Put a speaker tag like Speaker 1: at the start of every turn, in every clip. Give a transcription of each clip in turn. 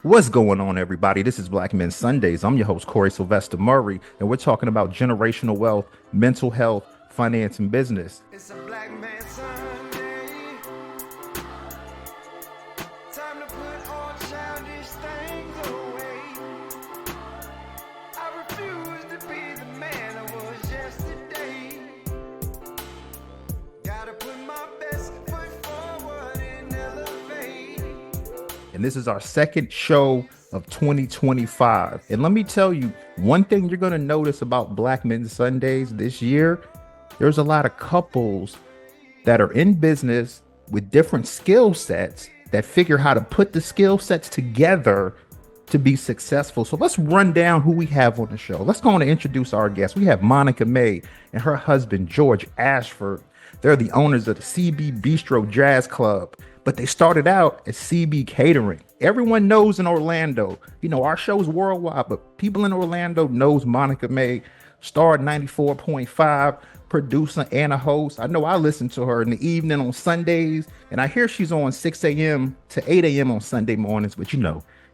Speaker 1: What's going on, everybody? This is Black Men Sundays. I'm your host, Corie Murray, and we're talking about generational wealth, mental health, finance, and business.
Speaker 2: It's a black man Sunday. Time to put all childish things away. I refuse to be the man I was yesterday. Gotta put my best foot forward and elevate.
Speaker 1: And this is our second show of 2025. And let me tell you, one thing you're going to notice about Black Men Sundays this year, there's a lot of couples that are in business with different skill sets that figure how to put the skill sets together to be successful. So let's run down who we have on the show. Let's go on and introduce our guests. We have Monica May and her husband, George Ashford. They're the owners of the CB Bistro Jazz Club, but they started out as CB Catering. Everyone knows in Orlando, our show's worldwide, but people in Orlando knows Monica May, star 94.5, producer and a host. I know I listen to her in the evening on Sundays, and I hear she's on 6 a.m. to 8 a.m. on Sunday mornings, but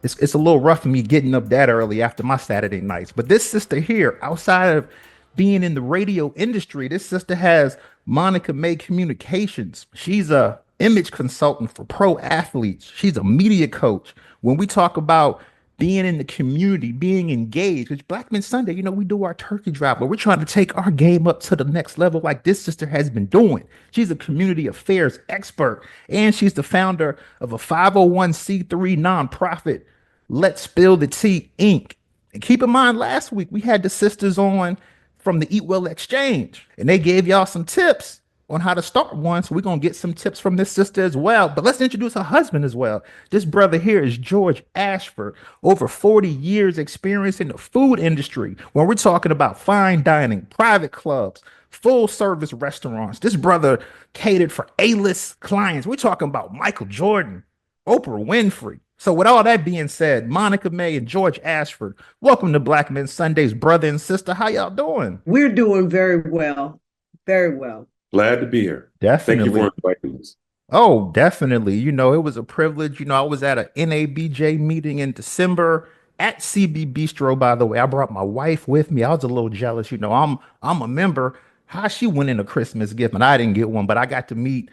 Speaker 1: it's a little rough for me getting up that early after my Saturday nights. But this sister here, outside of being in the radio industry, this sister has Monica May Communications. She's a image consultant for pro athletes. She's a media coach. When we talk about being in the community, being engaged, because Black Men Sunday, we do our turkey drive, but we're trying to take our game up to the next level like this sister has been doing. She's a community affairs expert, and she's the founder of a 501c3 nonprofit, Let's Spill the Tea, Inc. And keep in mind, last week we had the sisters on from the Eat Well Exchange, and they gave y'all some tips on how to start one. So we're going to get some tips from this sister as well. But let's introduce her husband as well. This brother here is George Ashford, over 40 years experience in the food industry. When we're talking about fine dining, private clubs, full service restaurants, this brother catered for A-list clients. We're talking about Michael Jordan, Oprah Winfrey. So with all that being said, Monica May and George Ashford, welcome to Black Men Sundays, brother and sister. How y'all doing?
Speaker 3: We're doing very well. Very well.
Speaker 4: Glad to be here.
Speaker 1: Definitely.
Speaker 4: Thank you for inviting us.
Speaker 1: Oh, definitely. It was a privilege. I was at a NABJ meeting in December at CB Bistro, by the way. I brought my wife with me. I was a little jealous. I'm a member. How she went in a Christmas gift, and I didn't get one, but I got to meet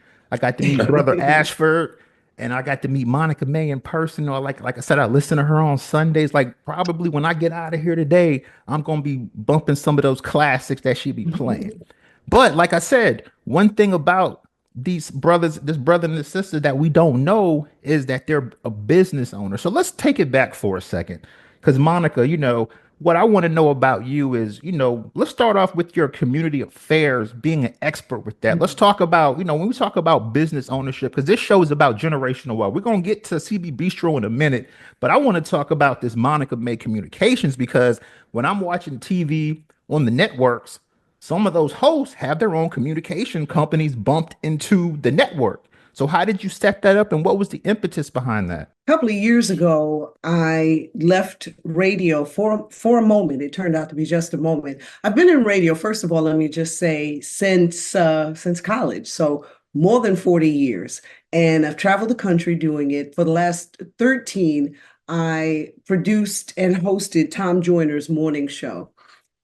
Speaker 1: brother Ashford, and I got to meet Monica May in person. Or like I said, I listen to her on Sundays. Like probably when I get out of here today, I'm gonna be bumping some of those classics that she be playing. But like I said, one thing about these brothers, this brother and this sister that we don't know is that they're a business owner. So let's take it back for a second. Because Monica, what I want to know about you is, let's start off with your community affairs, being an expert with that. Let's talk about, when we talk about business ownership, because this show is about generational wealth. We're going to get to CB Bistro in a minute, but I want to talk about this Monica May Communications, because when I'm watching TV on the networks, some of those hosts have their own communication companies bumped into the network. So how did you set that up, and what was the impetus behind that?
Speaker 3: A couple of years ago, I left radio for a moment. It turned out to be just a moment. I've been in radio, first of all, let me just say, since college. So more than 40 years. And I've traveled the country doing it. For the last 13, I produced and hosted Tom Joyner's morning show.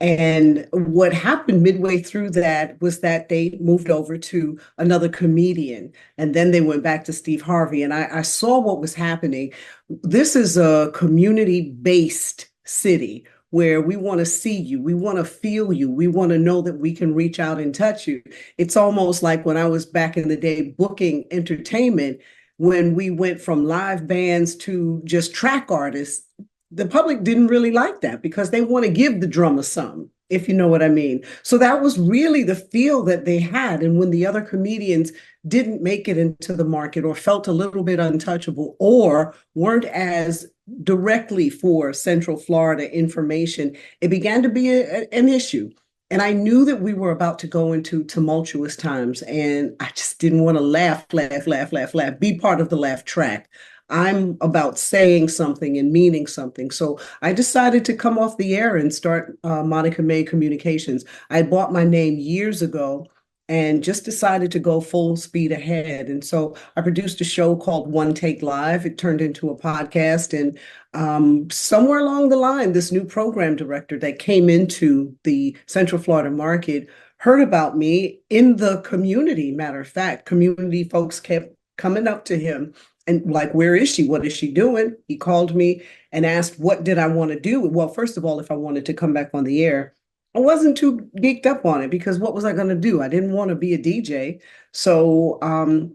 Speaker 3: And what happened midway through that was that they moved over to another comedian, and then they went back to Steve Harvey. And I saw what was happening. This is a community-based city where we want to see you, we want to feel you, we want to know that we can reach out and touch you. It's almost like when I was back in the day booking entertainment, when we went from live bands to just track artists. The public didn't really like that because they want to give the drummer some, if you know what I mean. So that was really the feel that they had. And when the other comedians didn't make it into the market or felt a little bit untouchable or weren't as directly for Central Florida information, it began to be an issue. And I knew that we were about to go into tumultuous times. And I just didn't want to laugh, be part of the laugh track. I'm about saying something and meaning something. So I decided to come off the air and start Monica May Communications. I bought my name years ago, and just decided to go full speed ahead. And so I produced a show called One Take Live. It turned into a podcast. And somewhere along the line, this new program director that came into the Central Florida market heard about me in the community. Matter of fact, community folks kept coming up to him and like, where is she? What is she doing? He called me and asked, what did I want to do? Well, first of all, if I wanted to come back on the air. I wasn't too geeked up on it because what was I going to do? I didn't want to be a DJ. So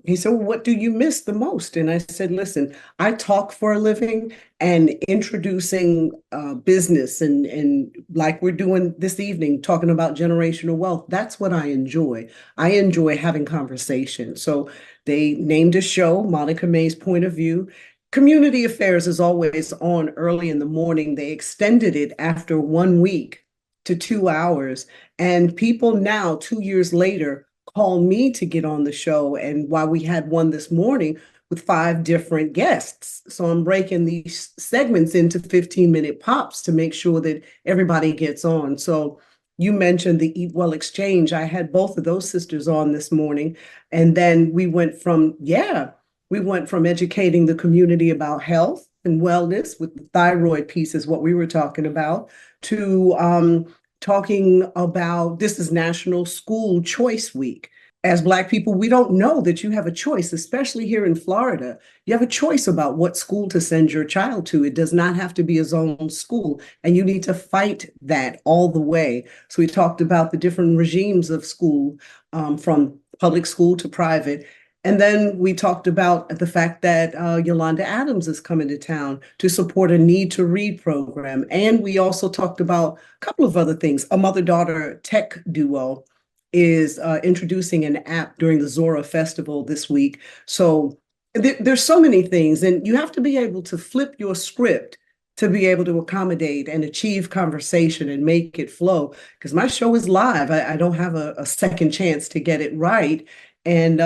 Speaker 3: he said, well, what do you miss the most? And I said, listen, I talk for a living, and introducing business and like we're doing this evening, talking about generational wealth. That's what I enjoy. I enjoy having conversations. So they named a show, Monica May's Point of View. Community Affairs is always on early in the morning. They extended it after 1 week to 2 hours. And people now, 2 years later, call me to get on the show. And while we had one this morning with 5 different guests. So I'm breaking these segments into 15-minute pops to make sure that everybody gets on. So you mentioned the Eat Well Exchange. I had both of those sisters on this morning. And then we went from educating the community about health and wellness, with the thyroid piece is what we were talking about, to talking about, this is National School Choice Week. As Black people, we don't know that you have a choice, especially here in Florida. You have a choice about what school to send your child to. It does not have to be a zone school, and you need to fight that all the way. So we talked about the different regimes of school, from public school to private. And then we talked about the fact that Yolanda Adams is coming to town to support a Need to Read program. And we also talked about a couple of other things. A mother-daughter tech duo is introducing an app during the Zora Festival this week. So there's so many things, and you have to be able to flip your script to be able to accommodate and achieve conversation and make it flow. Because my show is live. I don't have a second chance to get it right. And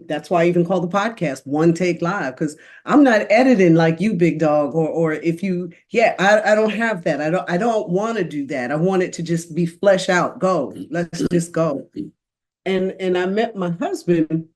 Speaker 3: that's why I even call the podcast One Take Live, because I'm not editing like you, big dog, or if you, I don't have that. I don't want to do that. I want it to just be flesh out, go. Let's just go. And I met my husband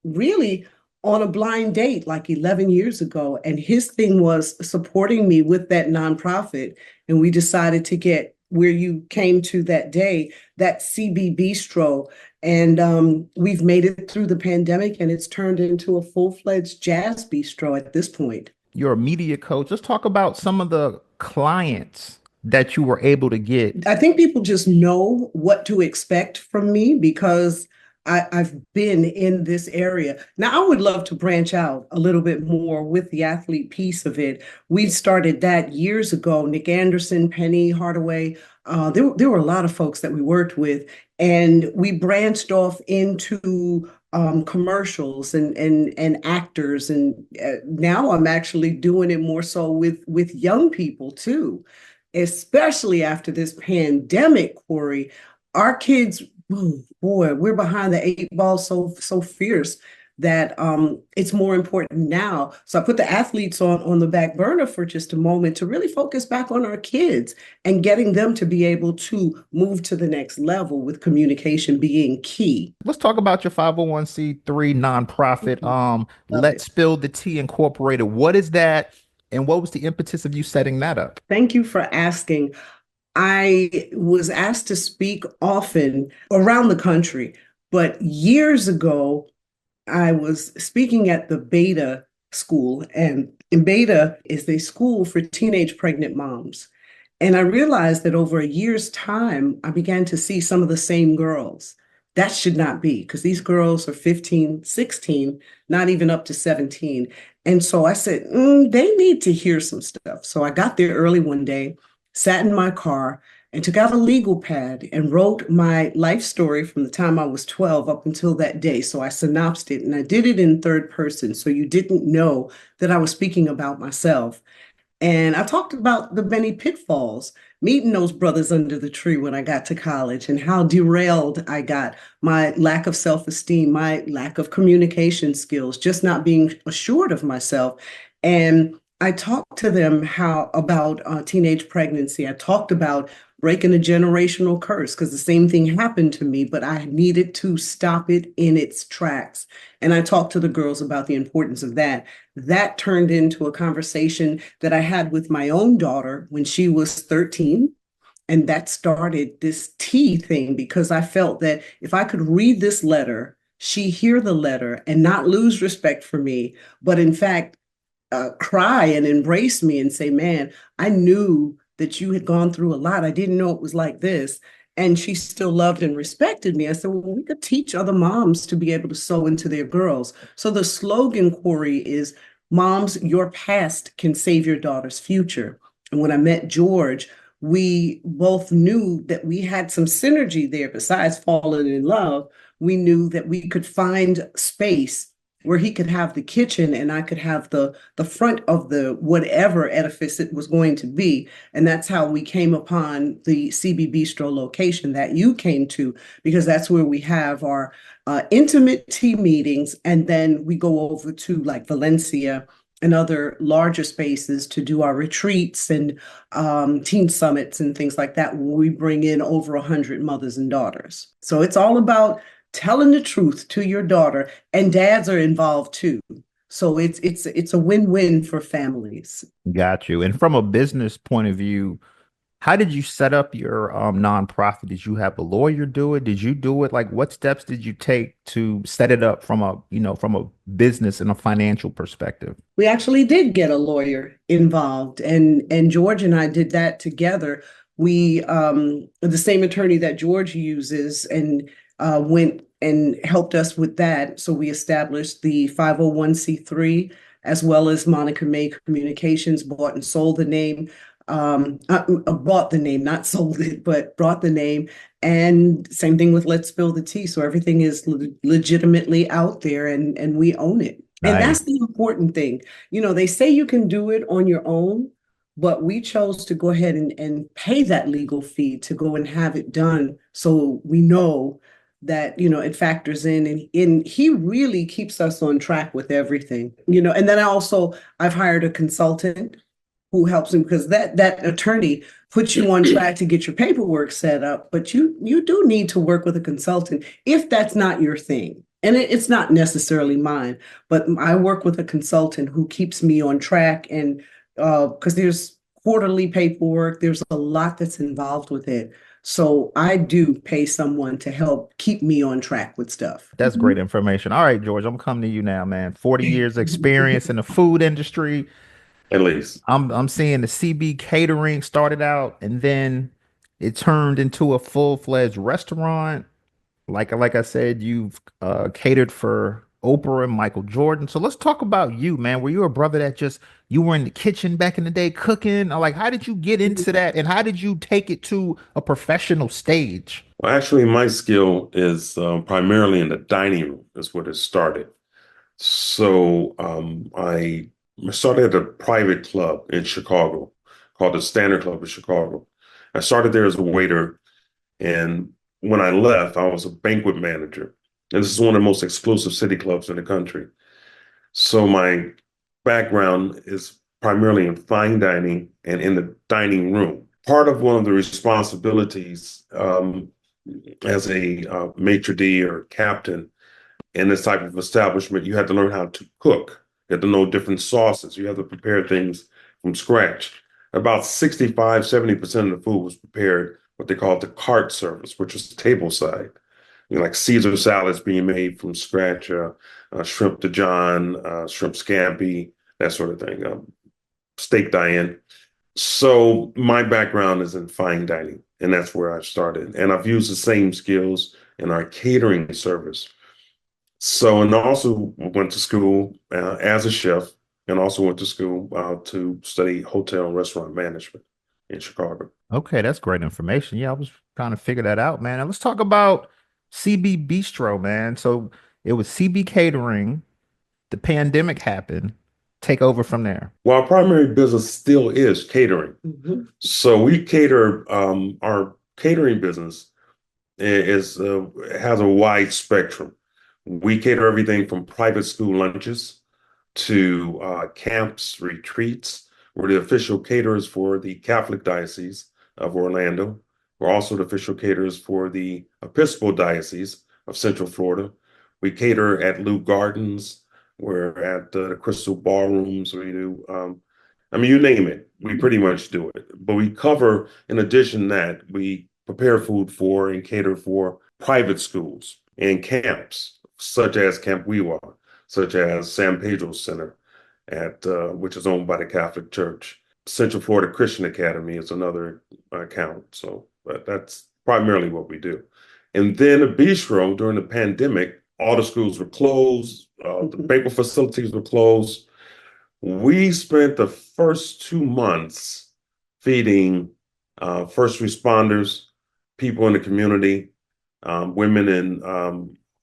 Speaker 3: really on a blind date like 11 years ago. And his thing was supporting me with that nonprofit. And we decided to get where you came to that day, that CB Bistro. And we've made it through the pandemic, and it's turned into a full-fledged jazz bistro at this point.
Speaker 1: You're a media coach. Let's talk about some of the clients that you were able to get.
Speaker 3: I think people just know what to expect from me because I've been in this area. Now, I would love to branch out a little bit more with the athlete piece of it. We started that years ago. Nick Anderson, Penny Hardaway, there were a lot of folks that we worked with, and we branched off into commercials and actors. And now I'm actually doing it more so with young people too, especially after this pandemic, Corie. Our kids, oh boy, we're behind the 8 ball so fierce that it's more important now. So I put the athletes on the back burner for just a moment to really focus back on our kids and getting them to be able to move to the next level, with communication being key.
Speaker 1: Let's talk about your 501c3 nonprofit. Let's Spill the Tea Incorporated. What is that, and what was the impetus of you setting that up?
Speaker 3: Thank you for asking. I was asked to speak often around the country, but years ago, I was speaking at the Beta School, and Beta is a school for teenage pregnant moms. And I realized that over a year's time, I began to see some of the same girls. That should not be, because these girls are 15, 16, not even up to 17. And so I said, they need to hear some stuff. So I got there early one day, sat in my car, and took out a legal pad and wrote my life story from the time I was 12 up until that day. So I synopsed it, and I did it in third person, so you didn't know that I was speaking about myself. And I talked about the many pitfalls, meeting those brothers under the tree when I got to college, and how derailed I got, my lack of self-esteem, my lack of communication skills, just not being assured of myself. And I talked to them about teenage pregnancy. I talked about breaking a generational curse, because the same thing happened to me, but I needed to stop it in its tracks. And I talked to the girls about the importance of that. That turned into a conversation that I had with my own daughter when she was 13. And that started this tea thing, because I felt that if I could read this letter, she hear the letter and not lose respect for me, but in fact, cry and embrace me and say, man, I knew that you had gone through a lot. I didn't know it was like this. And she still loved and respected me. I said, well, we could teach other moms to be able to sew into their girls. So the slogan, Corie, is Moms, your past can save your daughter's future. And when I met George, we both knew that we had some synergy there. Besides falling in love, we knew that we could find space where he could have the kitchen and I could have the front of the whatever edifice it was going to be. And that's how we came upon the CB Bistro location that you came to, because that's where we have our intimate tea meetings. And then we go over to like Valencia and other larger spaces to do our retreats and teen summits and things like that, where we bring in over 100 mothers and daughters. So it's all about telling the truth to your daughter, and dads are involved too. So it's a win-win for families.
Speaker 1: Got you. And from a business point of view, how did you set up your nonprofit? Did you have a lawyer do it? Did you do it? Like, what steps did you take to set it up from a business and a financial perspective?
Speaker 3: We actually did get a lawyer involved, and George and I did that together. We the same attorney that George uses, and went and helped us with that. So we established the 501c3, as well as Monica May Communications, bought and sold the name. Bought the name, not sold it, but brought the name. And same thing with Let's Spill the Tea. So everything is legitimately out there, and we own it. And that's
Speaker 1: Nice.
Speaker 3: the important thing. They say you can do it on your own, but we chose to go ahead and pay that legal fee to go and have it done. So we know that, it factors in, and he really keeps us on track with everything. And then I've hired a consultant who helps him, because that attorney puts you on track to get your paperwork set up, but you do need to work with a consultant if that's not your thing. And it's not necessarily mine, but I work with a consultant who keeps me on track, and because there's quarterly paperwork, there's a lot that's involved with it. So I do pay someone to help keep me on track with stuff.
Speaker 1: That's great information. All right, George, I'm coming to you now, man. 40 years experience in the food industry.
Speaker 4: At least.
Speaker 1: I'm seeing the CB catering started out and then it turned into a full-fledged restaurant. Like I said, you've catered for Oprah and Michael Jordan. So let's talk about you, man. Were you a brother that just you were in the kitchen back in the day cooking? Or like, how did you get into that, and how did you take it to a professional stage?
Speaker 4: Well, actually, my skill is primarily in the dining room, is what it started. So I started at a private club in Chicago called the Standard Club in Chicago. I started there as a waiter, and when I left, I was a banquet manager. And this is one of the most exclusive city clubs in the country. So my background is primarily in fine dining and in the dining room. Part of one of the responsibilities as a maitre d' or captain in this type of establishment, you had to learn how to cook. You had to know different sauces. You have to prepare things from scratch. About 65–70% of the food was prepared what they called the cart service, which was table side. Like Caesar salads being made from scratch, shrimp Dijon, shrimp scampi, that sort of thing, steak Diane. So my background is in fine dining, and that's where I started. And I've used the same skills in our catering service. So, and I also went to school as a chef, and also went to school to study hotel and restaurant management in Chicago.
Speaker 1: Okay, that's great information. Yeah, I was trying to figure that out, man. And let's talk about CB Bistro, man. So it was CB Catering. The pandemic happened. Take over from there.
Speaker 4: Well, our primary business still is catering.
Speaker 3: Mhm.
Speaker 4: So we cater, our catering business is has a wide spectrum. We cater everything from private school lunches to camps, retreats. We're the official caterers for the Catholic Diocese of Orlando. We're also the official caterers for the Episcopal Diocese of Central Florida. We cater at Lou Gardens. We're at the Crystal Ballrooms. We do, I mean, you name it, we pretty much do it. But we cover, in addition to that, we prepare food for and cater for private schools and camps, such as Camp Weewa, such as San Pedro Center, which is owned by the Catholic Church. Central Florida Christian Academy is another account. So that's primarily what we do. And then the bistro during the pandemic, all the schools were closed, the banquet facilities were closed. We spent the first 2 months feeding first responders, people in the community, women in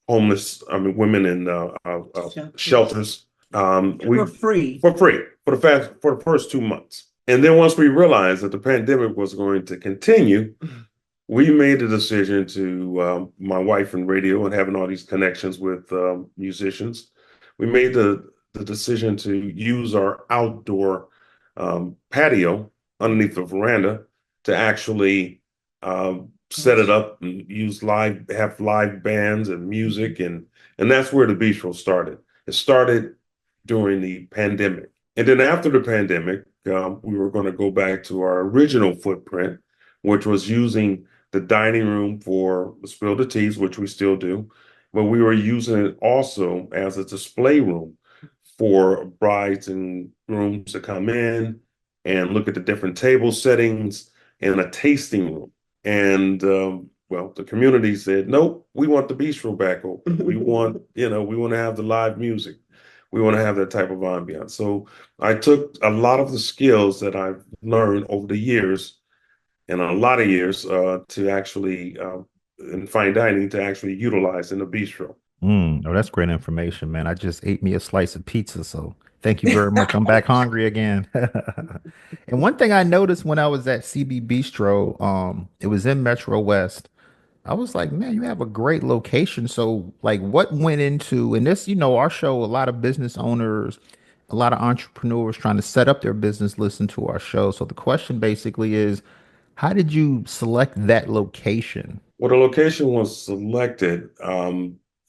Speaker 4: women in shelters.
Speaker 3: For free.
Speaker 4: For free for the first 2 months. And then once we realized that the pandemic was going to continue, we made the decision to, my wife in radio and having all these connections with musicians, we made the decision to use our outdoor patio underneath the veranda to actually set it up and have live bands and music. And that's where the bistro started. It started during the pandemic. And then after the pandemic, we were going to go back to our original footprint, which was using the dining room for Spill the Teas, which we still do, but we were using it also as a display room for brides and grooms to come in and look at the different table settings and a tasting room. And well, the community said, nope, we want the bistro back open. We want to have the live music. We want to have that type of ambiance. So I took a lot of the skills that I've learned over the years, and a lot of years to actually in fine dining to actually utilize in the bistro.
Speaker 1: Oh, that's great information, man. I just ate me a slice of pizza, so thank you very much. I'm back hungry again. And one thing I noticed when I was at CB Bistro, it was in Metro West. I was like, man, you have a great location. So, like, what went into, and this, our show, a lot of business owners, a lot of entrepreneurs trying to set up their business listen to our show. So the question basically is, how did you select that location?
Speaker 4: Well, the location was selected.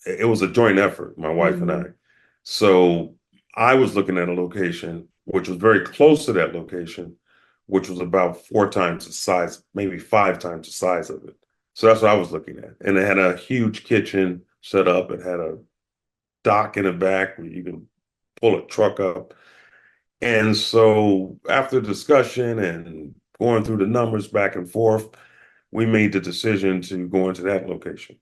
Speaker 4: It was a joint effort, my wife and I. So I was looking at a location which was very close to that location, which was about 4 times the size, maybe 5 times the size of it. So that's what I was looking at. And it had a huge kitchen set up. It had a dock in the back where you can pull a truck up. And so after discussion and going through the numbers back and forth, we made the decision to go into that location.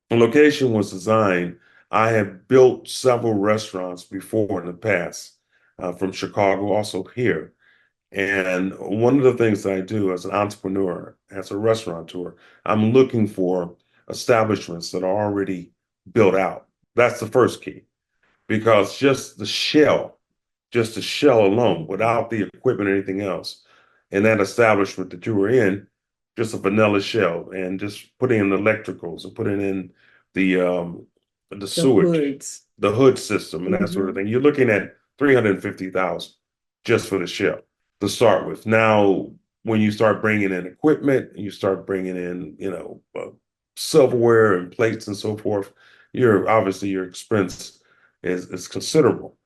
Speaker 4: The location was designed. I have built several restaurants before in the past, from Chicago, also here. And one of the things that I do as an entrepreneur, as a restaurateur, I'm looking for establishments that are already built out. That's the first key, because just the shell alone, without the equipment or anything else, and that establishment that you were in, just a vanilla shell, and just putting in the electricals and putting in the sewage,
Speaker 3: hoods.
Speaker 4: the hood system, and that sort of thing. You're looking at 350,000 just for the shell to start with. Now, when you start bringing in equipment and you start bringing in, silverware and plates and so forth, your expense is considerable.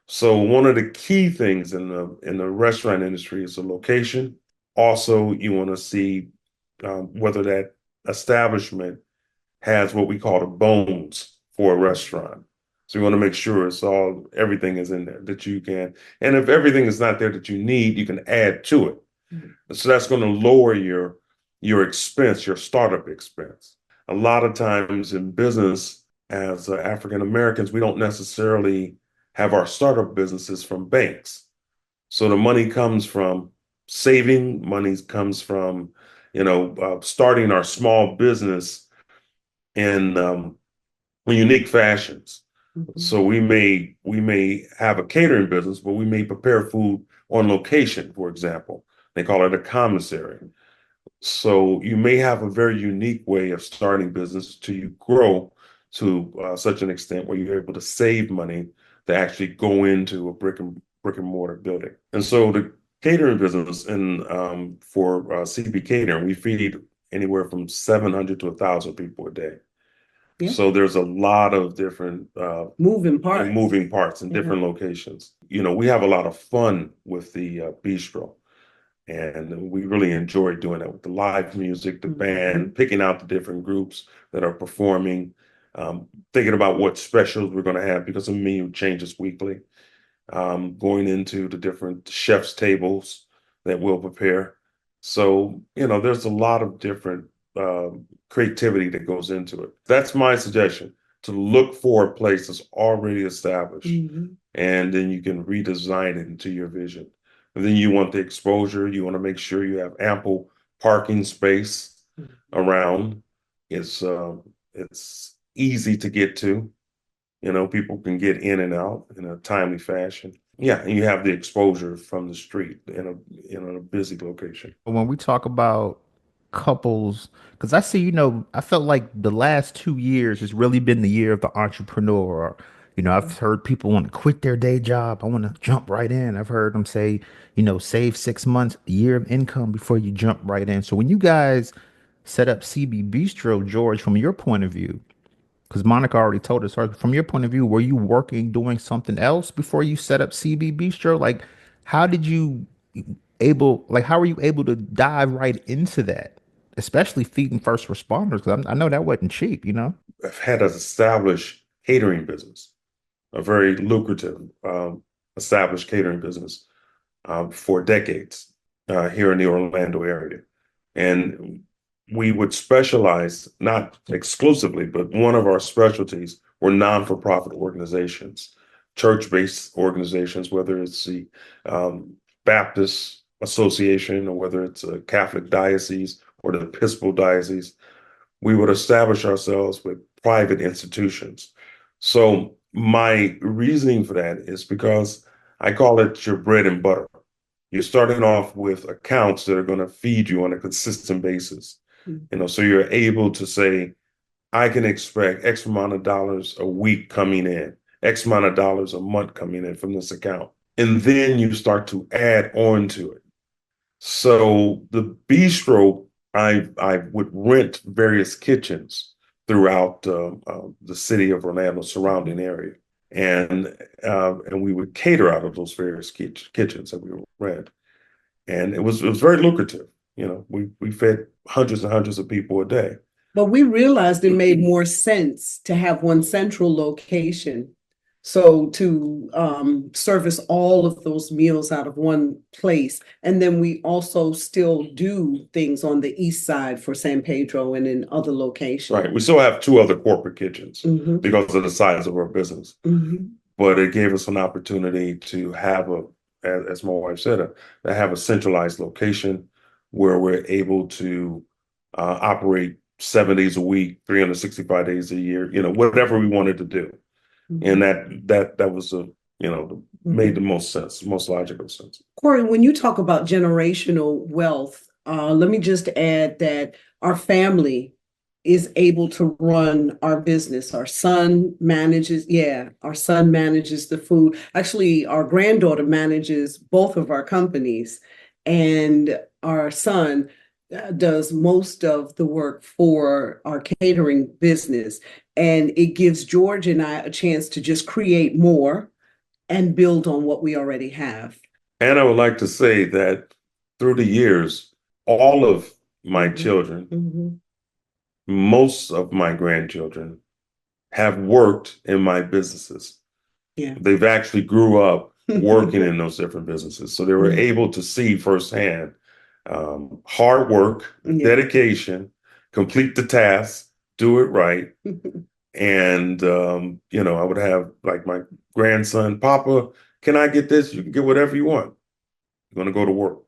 Speaker 4: So one of the key things in the restaurant industry is the location. Also, you want to see whether that establishment has what we call the bones for a restaurant. So you want to make sure everything is in there that you can, and if everything is not there that you need, you can add to it. So that's going to lower your expense, your startup expense. A lot of times in business, as African Americans, we don't necessarily have our startup businesses from banks. So the money comes from saving, money comes from, starting our small business in unique fashions. So we may have a catering business, but we may prepare food on location, for example. They call it a commissary. So you may have a very unique way of starting business till you grow to such an extent where you're able to save money to actually go into a brick and mortar building. And so the catering business, and for CB Catering, we feed anywhere from 700 to 1,000 people a day.
Speaker 3: Yeah.
Speaker 4: So there's a lot of different
Speaker 3: Moving parts.
Speaker 4: moving parts in
Speaker 3: Yeah.
Speaker 4: different locations. We have a lot of fun with the bistro, and we really enjoy doing that with the live music, the band, picking out the different groups that are performing, thinking about what specials we're going to have because the menu changes weekly, going into the different chef's tables that we'll prepare. So, there's a lot of different creativity that goes into it. That's my suggestion, to look for a place that's already established, and then you can redesign it into your vision. And then you want the exposure. You want to make sure you have ample parking space around. It's easy to get to. People can get in and out in a timely fashion. Yeah, and you have the exposure from the street in a busy location.
Speaker 1: When we talk about couples, because I see, I felt like the last 2 years has really been the year of the entrepreneur. I've heard people want to quit their day job. I want to jump right in. I've heard them say, save 6 months, a year of income before you jump right in. So when you guys set up CB Bistro, George, from your point of view, because Monica already told us, from your point of view, were you working, doing something else before you set up CB Bistro? Like, how did you how were you able to dive right into that, especially feeding first responders? Because I know that wasn't cheap.
Speaker 4: I've had an established catering business, a very lucrative established catering business for decades here in the Orlando area. And we would specialize, not exclusively, but one of our specialties were non-for-profit organizations, church-based organizations, whether it's the Baptist Association or whether it's a Catholic diocese or the Episcopal diocese. We would establish ourselves with private institutions. So my reasoning for that is because I call it your bread and butter. You're starting off with accounts that are going to feed you on a consistent basis. So you're able to say, I can expect X amount of dollars a week coming in, X amount of dollars a month coming in from this account. And then you start to add on to it. So the bistro, I would rent various kitchens throughout the city of Orlando, surrounding area, and we would cater out of those various kitchens that we would rent, and it was very lucrative. We fed hundreds and hundreds of people a day.
Speaker 3: But we realized it made more sense to have one central location. So to service all of those meals out of one place. And then we also still do things on the east side for San Pedro and in other locations.
Speaker 4: Right. We still have two other corporate kitchens because of the size of our business. But it gave us an opportunity to have as my wife said, to have a centralized location where we're able to operate 7 days a week, 365 days a year, whatever we wanted to do. And that was made the most sense, most logical sense.
Speaker 3: Corie, when you talk about generational wealth, let me just add that our family is able to run our business. Our son manages the food. Actually, our granddaughter manages both of our companies, and our son does most of the work for our catering business. And it gives George and I a chance to just create more and build on what we already have.
Speaker 4: And I would like to say that through the years, all of my children, most of my grandchildren have worked in my businesses.
Speaker 3: Yeah.
Speaker 4: They've actually grew up working in those different businesses. So they were able to see firsthand hard work, dedication, complete the task, do it right. And, I would have like my grandson, Papa, can I get this? You can get whatever you want. You're going to go to work.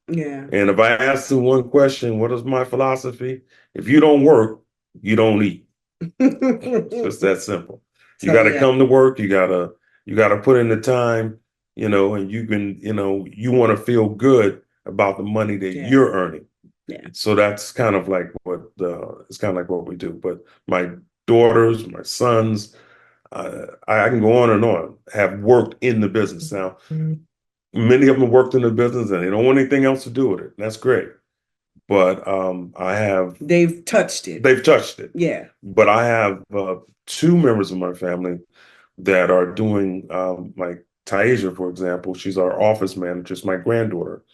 Speaker 3: Yeah.
Speaker 4: And if I ask them one question, what is my philosophy? If you don't work, you don't eat. It's just that simple. You got to come to work. You got to put in the time, and you can, you want to feel good about the money that you're earning.
Speaker 3: Yeah.
Speaker 4: So that's kind of like what we do. But my daughters, my sons, I can go on, have worked in the business. Now, many of them worked in the business and they don't want anything else to do with it. That's great. but
Speaker 3: They've touched it.
Speaker 4: they've touched it.
Speaker 3: Yeah.
Speaker 4: But I have two members of my family that are doing, like Taisha, for example. She's our office manager. It's my granddaughter,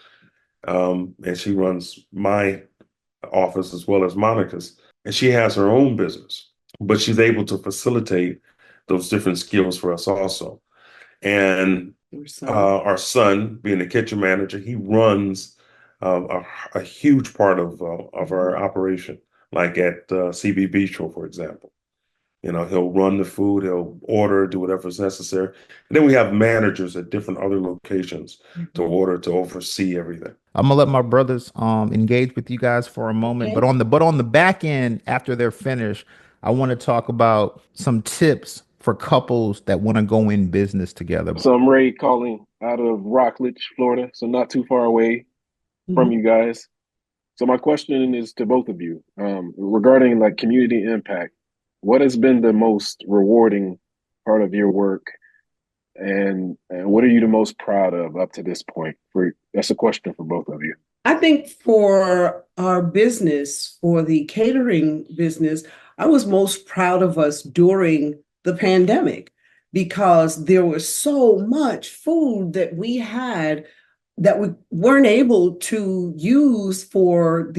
Speaker 4: and she runs my office as well as Monica's. And she has her own business, but she's able to facilitate those different skills for us also. And our son, being the kitchen manager, he runs a huge part of our operation, like at CB Bistro, for example. He'll run the food, he'll order, do whatever's necessary. And then we have managers at different other locations to order, to oversee everything.
Speaker 1: I'm gonna let my brothers engage with you guys for a moment,
Speaker 3: Okay.
Speaker 1: but on the back end, after they're finished, I want to talk about some tips for couples that want to go in business together.
Speaker 5: So I'm Ray calling out of Rockledge, Florida, so not too far away from
Speaker 3: Mhm.
Speaker 5: you guys. So my question is to both of you, regarding like community impact. What has been the most rewarding part of your work, and what are you the most proud of up to this point? That's a question for both of you.
Speaker 3: I think for our business, for the catering business, I was most proud of us during the pandemic because there was so much food that we had that we weren't able to use for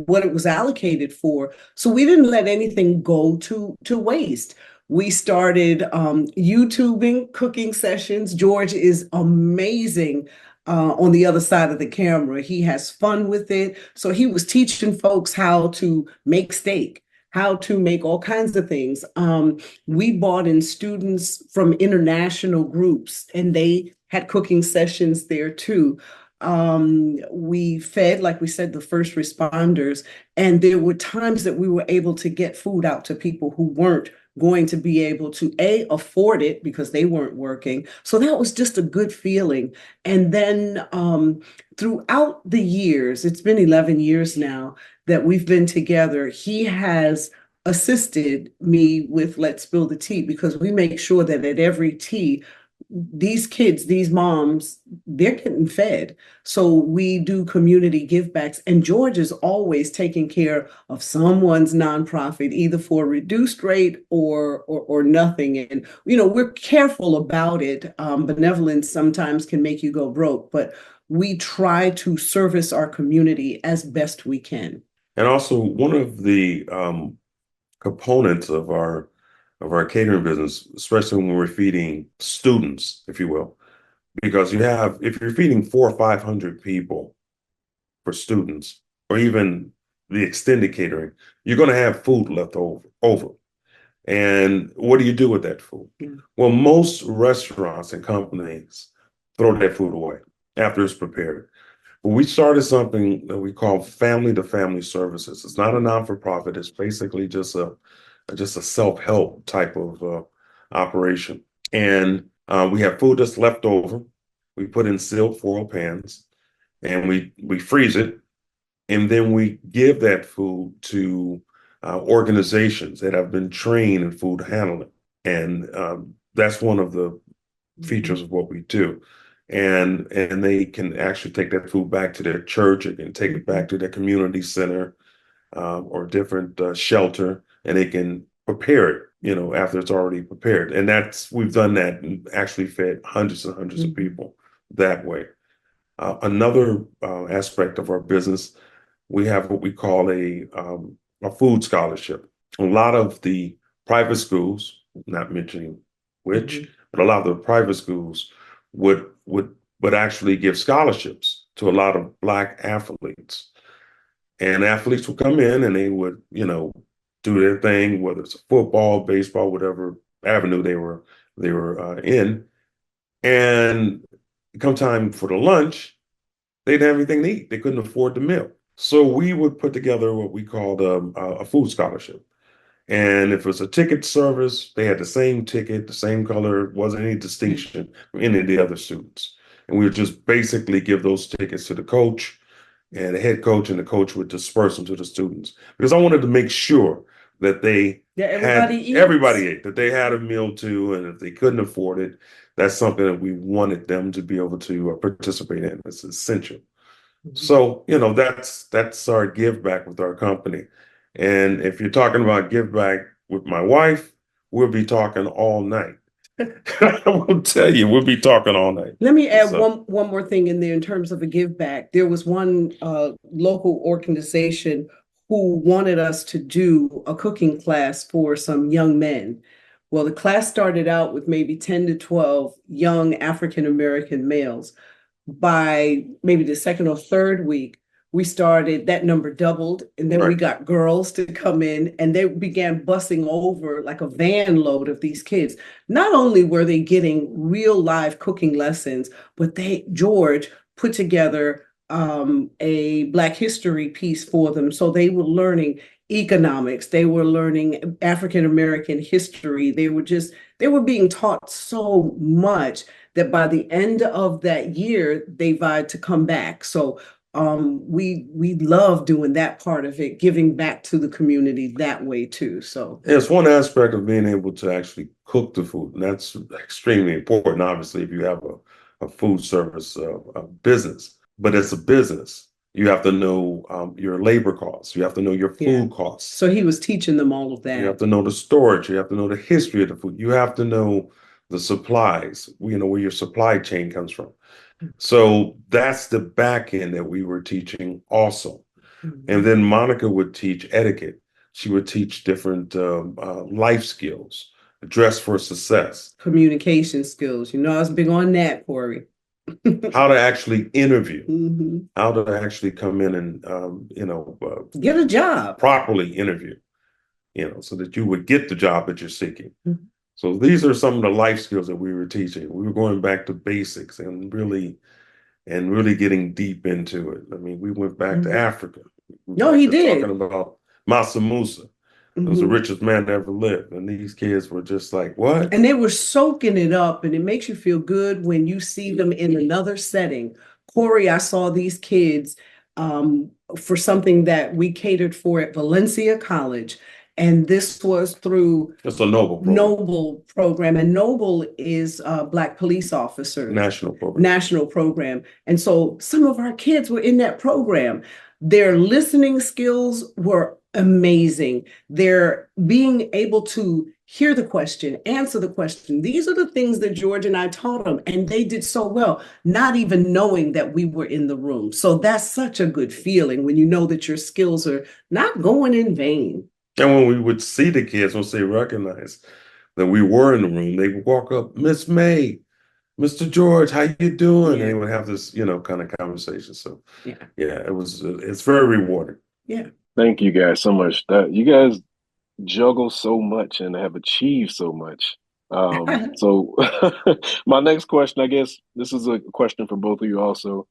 Speaker 3: what it was allocated for. So we didn't let anything go to waste. We started YouTubing cooking sessions. George is amazing on the other side of the camera. He has fun with it. So he was teaching folks how to make steak, how to make all kinds of things. We brought in students from international groups, and they had cooking sessions there too. We fed, like we said, the first responders, and there were times that we were able to get food out to people who weren't going to be able to afford it because they weren't working. So that was just a good feeling. And then throughout the years, it's been 11 years now that we've been together, he has assisted me with Let's Spill the Tea, because we make sure that at every tea, these kids, these moms, they're getting fed. So we do community givebacks, and George is always taking care of someone's nonprofit, either for a reduced rate or nothing. And we're careful about it. Benevolence sometimes can make you go broke, but we try to service our community as best we can.
Speaker 4: And also, one of the components of our catering business, especially when we're feeding students, if you will, because if you're feeding 400 or 500 people for students, or even the extended catering, you're going to have food left over. And what do you do with that food? Well, most restaurants and companies throw that food away after it's prepared. But we started something that we call family to family services. It's not a non-for-profit. It's basically just a self-help type of operation. And we have food that's left over. We put in sealed foil pans, and we freeze it, and then we give that food to organizations that have been trained in food handling. And that's one of the features of what we do. And they can actually take that food back to their church, and can take it back to their community center or different shelter, and they can prepare it, after it's already prepared. And we've done that and actually fed hundreds and hundreds of people that way. Another aspect of our business, we have what we call a food scholarship. A lot of the private schools, not mentioning which, but a lot of the private schools would actually give scholarships to a lot of Black athletes. And athletes would come in, and they would, do their thing, whether it's football, baseball, whatever avenue they were in. And come time for the lunch, they didn't have anything to eat. They couldn't afford the meal. So we would put together what we called a food scholarship. And if it was a ticket service, they had the same ticket, the same color, wasn't any distinction from any of the other students. And we would just basically give those tickets to the coach and the head coach, and the coach would disperse them to the students. Because I wanted to make sure that everybody ate, that they had a meal too. And if they couldn't afford it, that's something that we wanted them to be able to participate in. It's essential. So, that's our give back with our company. And if you're talking about give back with my wife, we'll be talking all night. I will tell you, we'll be talking all night.
Speaker 3: Let me add
Speaker 4: So,
Speaker 3: one more thing in there in terms of a give back. There was one local organization who wanted us to do a cooking class for some young men. Well, the class started out with maybe 10 to 12 young African American males. By maybe the second or third week, we started, that number doubled, and then we
Speaker 4: right.
Speaker 3: got girls to come in, and they began bussing over like a van load of these kids. Not only were they getting real live cooking lessons, but George put together a Black history piece for them. So they were learning economics, they were learning African American history. They were being taught so much that by the end of that year, they vowed to come back. So we love doing that part of it, giving back to the community that way too. So
Speaker 4: It's one aspect of being able to actually cook the food, and that's extremely important, obviously, if you have a food service business. But it's a business. You have to know your labor costs. You have to know your
Speaker 3: yeah.
Speaker 4: food costs.
Speaker 3: So he was teaching them all of
Speaker 4: You have
Speaker 3: that.
Speaker 4: to know the storage. You have to know the history of the food. You have to know the supplies, where your supply chain comes from. So that's the back end that we were teaching also. And then Monica would teach etiquette. She would teach different life skills, dress for success,
Speaker 3: Communication skills. You know, I was big on that, Corie.
Speaker 4: how to actually interview,
Speaker 3: Mhm.
Speaker 4: how to actually come in and,
Speaker 3: Get a job.
Speaker 4: properly interview, so that you would get the job that you're seeking.
Speaker 3: Mhm.
Speaker 4: So these are some of the life skills that we were teaching. We were going back to basics and really getting deep into it. I mean, we went back to Africa. We
Speaker 3: No,
Speaker 4: went
Speaker 3: he
Speaker 4: back to
Speaker 3: did.
Speaker 4: talking about Massa Musa. It was the richest man that ever lived. And these kids were just like, what?
Speaker 3: And they were soaking it up, and it makes you feel good when you see them in another setting. Corie, I saw these kids for something that we catered for at Valencia College, and this was through
Speaker 4: It's a Noble program,
Speaker 3: Noble program, and Noble is Black police officers
Speaker 4: national program.
Speaker 3: program. And so some of our kids were in that program. Their listening skills were amazing. They're being able to hear the question, answer the question. These are the things that George and I taught them, and they did so well, not even knowing that we were in the room. So that's such a good feeling when you know that your skills are not going in vain.
Speaker 4: And when we would see the kids, once they recognized that we were in the room, they would walk up, Miss May, Mr. George, how you doing? And
Speaker 3: Yeah.
Speaker 4: they would have this, kind of conversation. So
Speaker 3: Yeah.
Speaker 4: yeah, it's very rewarding.
Speaker 3: Yeah.
Speaker 5: Thank you guys so much. That you guys juggle so much and have achieved so much. So my next question, I guess this is a question for both of you also.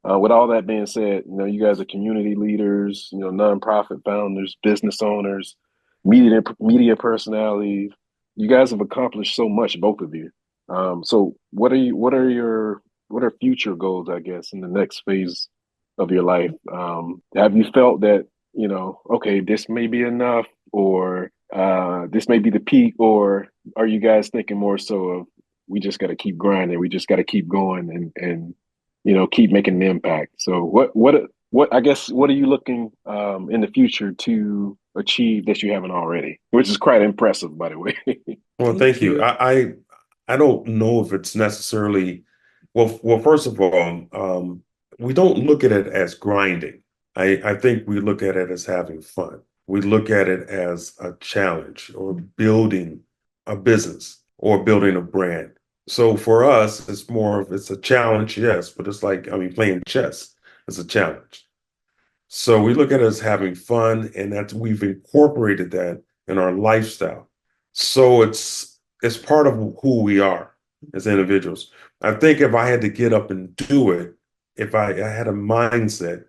Speaker 5: With all that being said, you guys are community leaders, nonprofit founders, business owners, media personalities. You guys have accomplished so much, both of you. So what are future goals, I guess, in the next phase of your life? Have you felt that, okay, this may be enough, or this may be the peak, or are you guys thinking more so of we just got to keep grinding, we just got to keep going and keep making an impact? So what I guess, what are you looking in the future to achieve that you haven't already, which is quite impressive, by the way.
Speaker 4: Well, thank you. I don't know if it's necessarily well, first of all, we don't look at it as grinding. I think we look at it as having fun. We look at it as a challenge or building a business or building a brand. So for us, it's a challenge, yes, but it's like, playing chess is a challenge. So we look at it as having fun, and we've incorporated that in our lifestyle. So it's part of who we are as individuals. I think if I had to get up and do it, if I had a mindset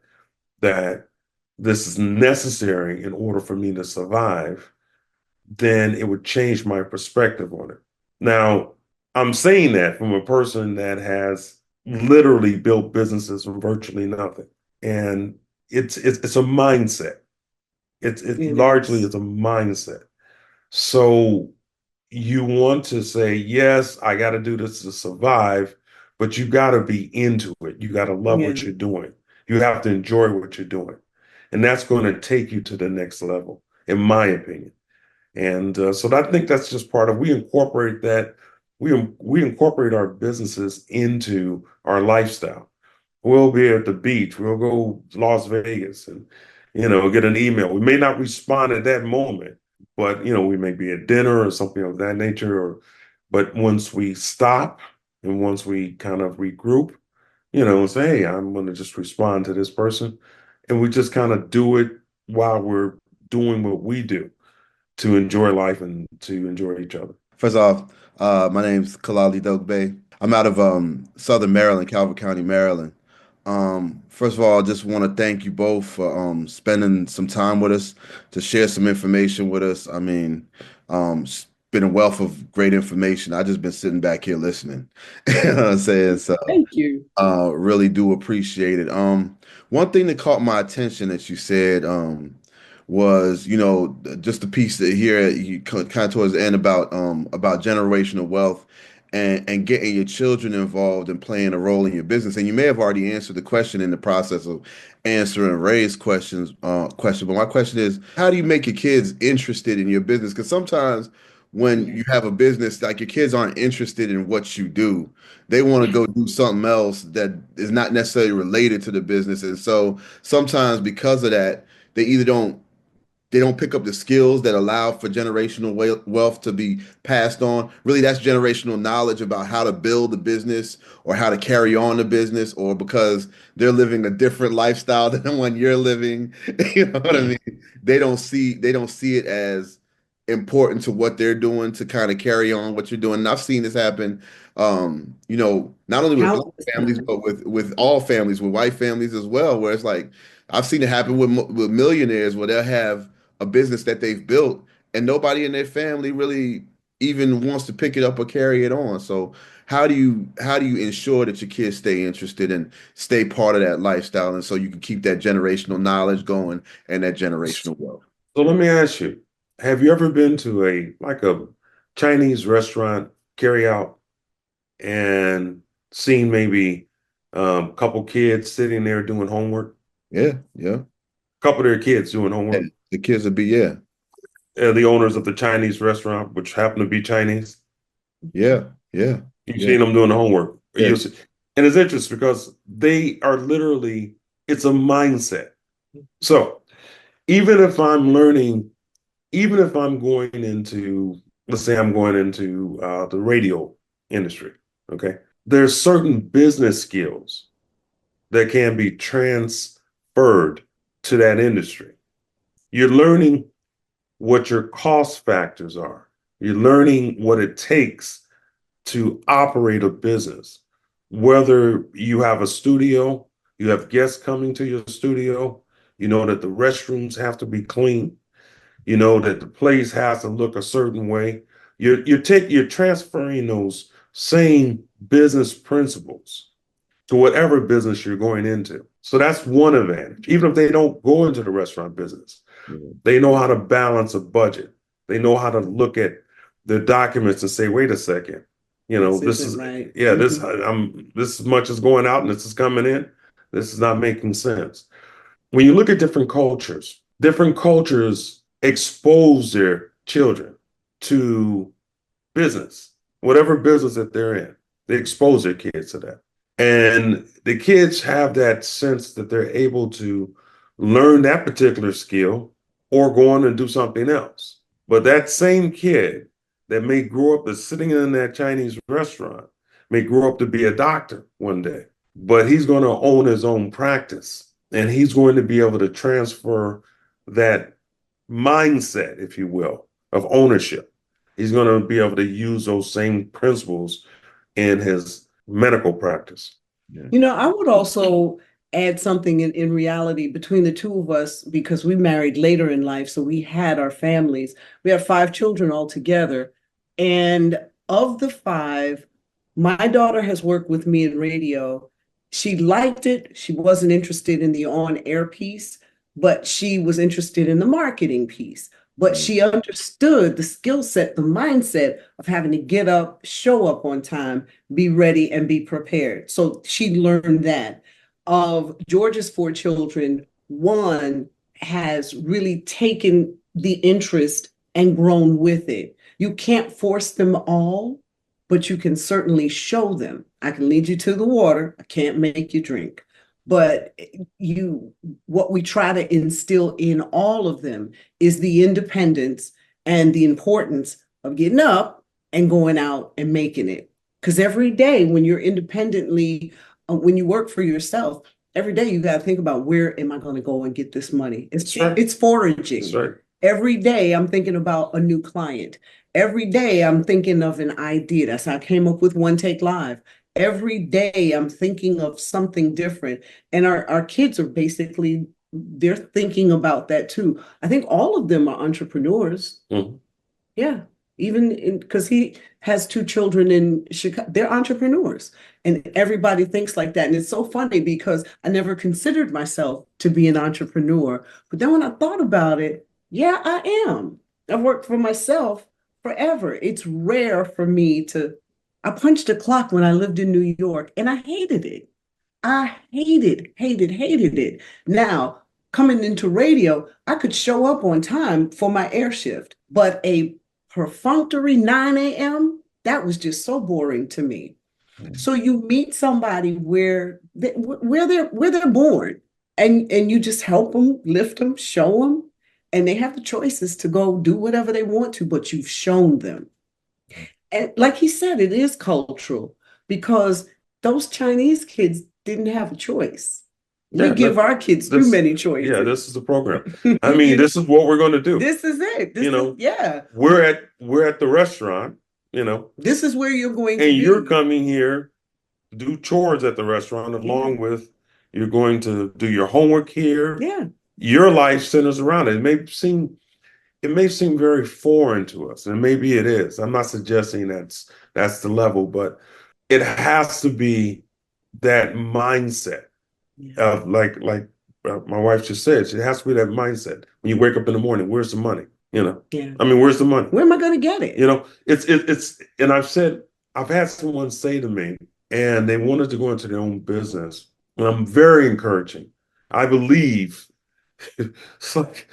Speaker 4: that this is necessary in order for me to survive, then it would change my perspective on it. Now, I'm saying that from a person that has literally built businesses from virtually nothing. And it's a mindset. It's largely a mindset. So you want to say, yes, I got to do this to survive, but you got to be into it. You got to love what you're doing. You have to enjoy what you're doing. And that's going to take you to the next level, in my opinion. And so I think that's just part of, we incorporate that. We incorporate our businesses into our lifestyle. We'll be at the beach. We'll go to Las Vegas and, get an email. We may not respond at that moment, but, we may be at dinner or something of that nature. But once we stop and once we kind of regroup, and say, hey, I'm going to just respond to this person. And we just kind of do it while we're doing what we do to enjoy life and to enjoy each other.
Speaker 6: First off, my name's Kalali Dogbe. I'm out of Southern Maryland, Calvert County, Maryland. First of all, I just want to thank you both for spending some time with us to share some information with us. I mean, it's been a wealth of great information. I just been sitting back here listening. You know what I'm saying? So
Speaker 3: Thank you.
Speaker 6: really do appreciate it. One thing that caught my attention that you said was, just the piece that here you kind of towards the end about generational wealth and getting your children involved and playing a role in your business. And you may have already answered the question in the process of answering Ray's question. But my question is, how do you make your kids interested in your business? Because sometimes when you have a business, like your kids aren't interested in what you do. They want to go do something else that is not necessarily related to the business. And so sometimes because of that, they don't pick up the skills that allow for generational wealth to be passed on. Really, that's generational knowledge about how to build a business or how to carry on the business, or because they're living a different lifestyle than the one you're living. You know what I mean? They don't see it as important to what they're doing to kind of carry on what you're doing. And I've seen this happen, not only with black
Speaker 3: Countless
Speaker 6: families,
Speaker 3: times.
Speaker 6: but with all families, with white families as well, where it's like, I've seen it happen with millionaires where they'll have a business that they've built and nobody in their family really even wants to pick it up or carry it on. So how do you ensure that your kids stay interested and stay part of that lifestyle, and so you can keep that generational knowledge going and that generational wealth?
Speaker 4: So let me ask you, have you ever been to a Chinese restaurant carry out and seen maybe a couple kids sitting there doing homework?
Speaker 6: Yeah, yeah.
Speaker 4: A couple of their kids doing
Speaker 6: Yeah,
Speaker 4: homework.
Speaker 6: the kids would be, yeah,
Speaker 4: The owners of the Chinese restaurant, which happen to be Chinese.
Speaker 6: yeah, yeah,
Speaker 4: You've
Speaker 6: yeah,
Speaker 4: seen them doing the homework.
Speaker 6: yeah.
Speaker 4: And it's interesting because they are literally, it's a mindset. So even if I'm learning, even if I'm going into, let's say I'm going into the radio industry, okay, there's certain business skills that can be transferred to that industry. You're learning what your cost factors are. You're learning what it takes to operate a business. Whether you have a studio, you have guests coming to your studio, you know that the restrooms have to be clean, you know that the place has to look a certain way. You're transferring those same business principles to whatever business you're going into. So that's one advantage. Even if they don't go into the restaurant business, they know how to balance a budget. They know how to look at the documents and say, wait a second,
Speaker 3: This
Speaker 4: this
Speaker 3: isn't
Speaker 4: is,
Speaker 3: right.
Speaker 4: yeah, this much is going out and this is coming in. This is not making sense. When you look at different cultures expose their children to business, whatever business that they're in. They expose their kids to that. And the kids have that sense that they're able to learn that particular skill or go on and do something else. But that same kid that may grow up as sitting in that Chinese restaurant may grow up to be a doctor one day, but he's going to own his own practice and he's going to be able to transfer that mindset, if you will, of ownership. He's going to be able to use those same principles in his medical practice.
Speaker 3: I would also add something in reality between the two of us, because we married later in life. So we had our families. We have 5 children altogether. And of the 5, my daughter has worked with me in radio. She liked it. She wasn't interested in the on-air piece, but she was interested in the marketing piece. But she understood the skill set, the mindset of having to get up, show up on time, be ready, and be prepared. So she learned that. of George's four children, one has really taken the interest and grown with it. You can't force them all, but you can certainly show them. I can lead you to the water. I can't make you drink. But what we try to instill in all of them is the independence and the importance of getting up and going out and making it. Because every day when you're independently, when you work for yourself, every day you got to think about, where am I going to go and get this money? It's foraging.
Speaker 4: That's right.
Speaker 3: Every day I'm thinking about a new client. Every day I'm thinking of an idea. That's how I came up with One Take Live. Every day I'm thinking of something different. And our kids are basically, they're thinking about that too. I think all of them are entrepreneurs.
Speaker 4: Mhm.
Speaker 3: Yeah. Even because he has two children in Chicago, they're entrepreneurs. And everybody thinks like that. And it's so funny because I never considered myself to be an entrepreneur. But then when I thought about it, yeah, I am. I've worked for myself forever. It's rare for me to. I punched a clock when I lived in New York and I hated it. I hated it. Now, coming into radio, I could show up on time for my air shift, but a perfunctory 9 a.m., that was just so boring to me. So you meet somebody where they're born, and you just help them, lift them, show them, and they have the choices to go do whatever they want to, but you've shown them. And like he said, it is cultural because those Chinese kids didn't have a choice. We
Speaker 4: Yeah,
Speaker 3: give our kids too
Speaker 4: this-
Speaker 3: many choices.
Speaker 4: Yeah, this is the program. I mean, this is what we're going to do.
Speaker 3: This is it. This
Speaker 4: You know,
Speaker 3: is, yeah.
Speaker 4: We're at the restaurant,
Speaker 3: This is where you're going to
Speaker 4: and
Speaker 3: be.
Speaker 4: you're coming here to do chores at the restaurant, along with you're going to do your homework here.
Speaker 3: Yeah.
Speaker 4: Your life centers around it. It may seem very foreign to us, and maybe it is. I'm not suggesting that's the level, but it has to be that mindset of like my wife just said. It has to be that mindset. When you wake up in the morning, where's the money?
Speaker 3: Yeah.
Speaker 4: I mean, where's the money?
Speaker 3: Where am I going to get it?
Speaker 4: It's and I've had someone say to me, and they wanted to go into their own business, and I'm very encouraging. I believe it's like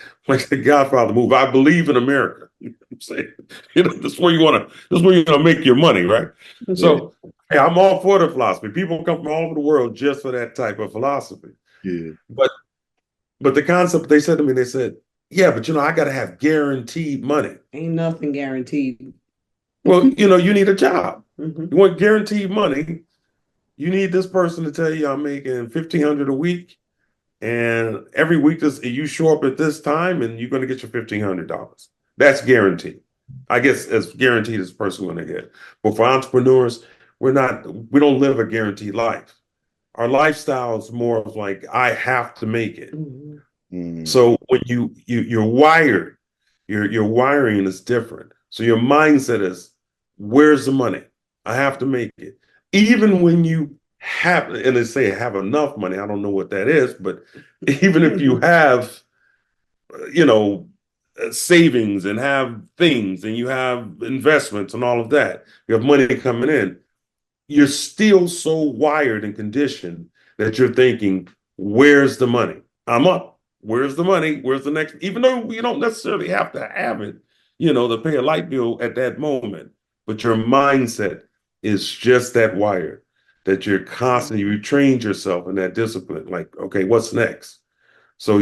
Speaker 4: the Godfather movie. I believe in America. You know what I'm saying? This is where you're gonna make your money, right? So hey, I'm all for the philosophy. People come from all over the world just for that type of philosophy.
Speaker 6: Yeah.
Speaker 4: But the concept, they said to me, they said, yeah, but I gotta have guaranteed money.
Speaker 3: Ain't nothing guaranteed.
Speaker 4: Well, you need a job.
Speaker 3: Mhm.
Speaker 4: You want guaranteed money. You need this person to tell you I'm making $1,500 a week, and every week you show up at this time, and you're going to get your $1,500. That's guaranteed. I guess as guaranteed as a person going to get. But for entrepreneurs, we don't live a guaranteed life. Our lifestyle is more of like, I have to make it.
Speaker 3: Mhm.
Speaker 6: Mm.
Speaker 4: So when you're wired, your wiring is different. So your mindset is, where's the money? I have to make it. Even when you have, and they say have enough money, I don't know what that is, but even if you have, savings and have things and you have investments and all of that, you have money coming in, you're still so wired and conditioned that you're thinking, where's the money? I'm up. Where's the money? Where's the next? Even though you don't necessarily have to have it, to pay a light bill at that moment, but your mindset is just that wired, that you're constantly, you trained yourself in that discipline. Like, okay, what's next? So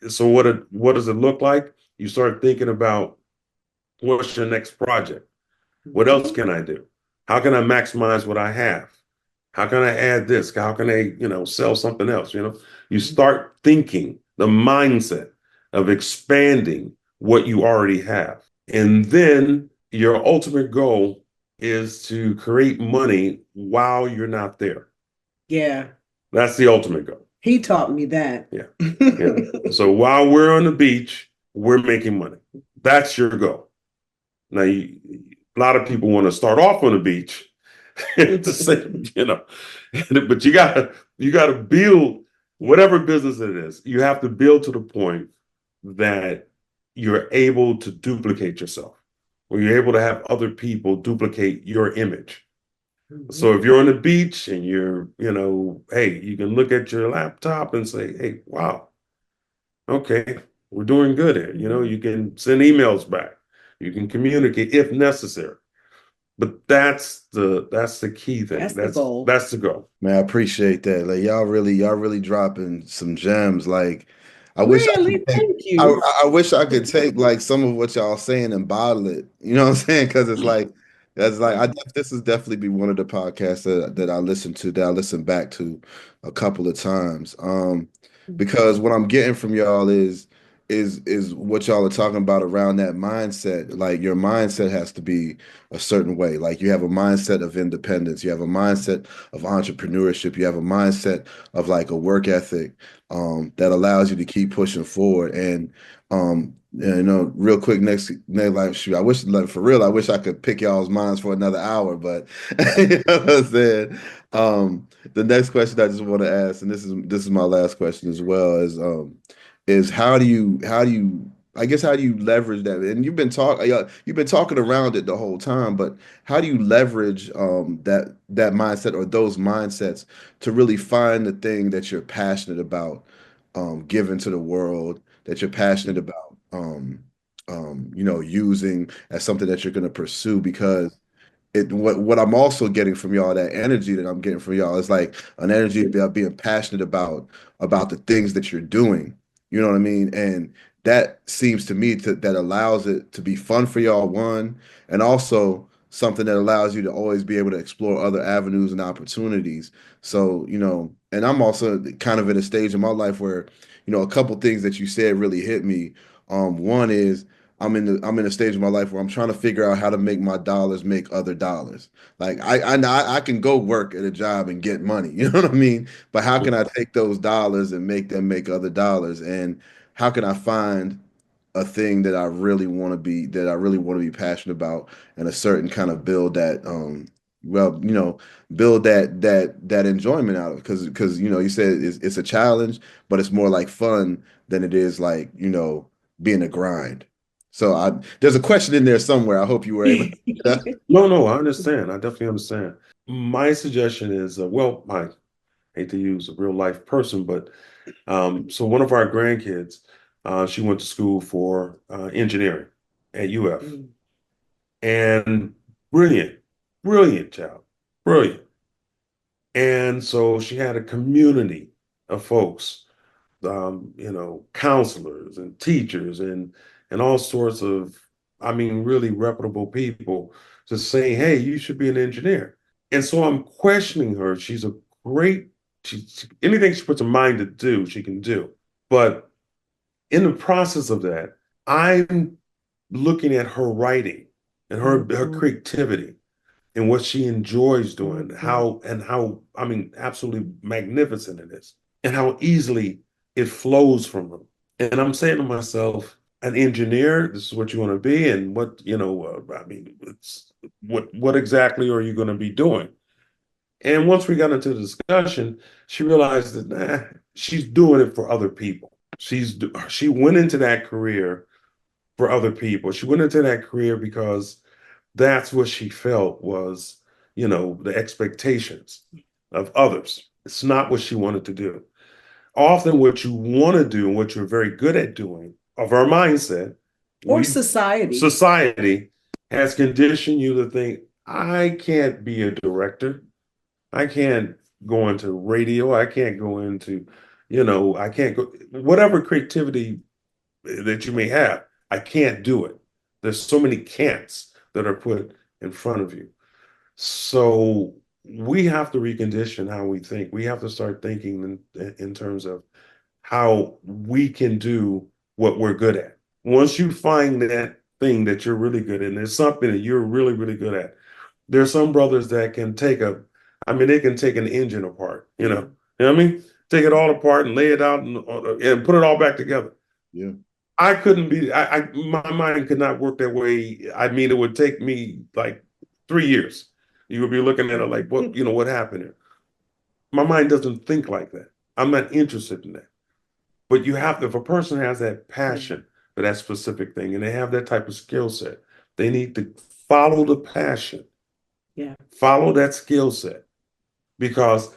Speaker 4: so what does it look like? You start thinking about, what's your next project? What else can I do? How can I maximize what I have? How can I add this? How can I, sell something else? You start thinking the mindset of expanding what you already have. And then your ultimate goal is to create money while you're not there.
Speaker 3: Yeah.
Speaker 4: That's the ultimate goal.
Speaker 3: He taught me that.
Speaker 4: Yeah. Yeah. So while we're on the beach, we're making money. That's your goal. Now, a lot of people want to start off on the beach to say, but you gotta build whatever business it is. You have to build to the point that you're able to duplicate yourself, or you're able to have other people duplicate your image. So if you're on the beach and you're, hey, you can look at your laptop and say, hey, wow, okay, we're doing good here. You can send emails back. You can communicate if necessary. But that's the key thing.
Speaker 3: That's the goal.
Speaker 4: That's the goal.
Speaker 6: Man, I appreciate that. Like y'all really dropping some gems. Like I wish I
Speaker 3: Really?
Speaker 6: could take
Speaker 3: Thank you.
Speaker 6: I wish I could take like some of what y'all saying and bottle it. You know what I'm saying? Because it's like this is definitely be one of the podcasts that I listen to, that I listen back to a couple of times. Because what I'm getting from y'all is what y'all are talking about around that mindset. Like your mindset has to be a certain way. Like you have a mindset of independence, you have a mindset of entrepreneurship, you have a mindset of like a work ethic that allows you to keep pushing forward. And real quick, next like shoot, I wish, like, for real, I wish I could pick y'all's minds for another hour, but you know what I'm saying. The next question I just want to ask, and this is my last question as well, is how do you I guess how do you leverage that? And you've been talking around it the whole time, but how do you leverage that mindset or those mindsets to really find the thing that you're passionate about, giving to the world, that you're passionate about, using as something that you're going to pursue? Because what I'm also getting from y'all, that energy that I'm getting from y'all, is like an energy about being passionate about the things that you're doing. You know what I mean? And that seems to me that allows it to be fun for y'all, one, and also something that allows you to always be able to explore other avenues and opportunities. So, and I'm also kind of in a stage in my life where, a couple things that you said really hit me. One is I'm in a stage of my life where I'm trying to figure out how to make my dollars make other dollars. Like I can go work at a job and get money, you know what I mean? But how can I take those dollars and make them make other dollars? And how can I find a thing that I really want to be passionate about, and a certain kind of build that well, build that enjoyment out of, because you said it's a challenge, but it's more like fun than it is like, being a grind. So there's a question in there somewhere. I hope you were able to.
Speaker 4: No, I understand. I definitely understand. My suggestion is, I hate to use a real life person, but so one of our grandkids, she went to school for engineering at UF, and brilliant, brilliant child, brilliant. And so she had a community of folks, counselors and teachers and all sorts of, I mean, really reputable people, just saying, hey, you should be an engineer. And so I'm questioning her. She's a great, anything she puts her mind to do, she can do. But in the process of that, I'm looking at her writing and her creativity and what she enjoys doing, how I mean, absolutely magnificent it is, and how easily it flows from her. And I'm saying to myself, an engineer, this is what you want to be, and I mean, it's what exactly are you going to be doing? And once we got into the discussion, she realized that she's doing it for other people. She went into that career for other people. She went into that career because that's what she felt was, the expectations of others. It's not what she wanted to do. Often what you want to do and what you're very good at doing, of our mindset,
Speaker 3: Or society.
Speaker 4: society has conditioned you to think, I can't be a director. I can't go into radio. I can't go into, I can't go, whatever creativity that you may have, I can't do it. There's so many can'ts that are put in front of you. So we have to recondition how we think. We have to start thinking in terms of how we can do what we're good at. Once you find that thing that you're really good at, and there's something that you're really, really good at, there's some brothers that can they can take an engine apart, You know what I mean? Take it all apart and lay it out and put it all back together.
Speaker 6: Yeah.
Speaker 4: I couldn't be, my mind could not work that way. I mean, it would take me like 3 years. You would be looking at it like, what happened here? My mind doesn't think like that. I'm not interested in that. But if a person has that passion for that specific thing and they have that type of skill set, they need to follow the passion
Speaker 3: Yeah.
Speaker 4: Follow that skill set, because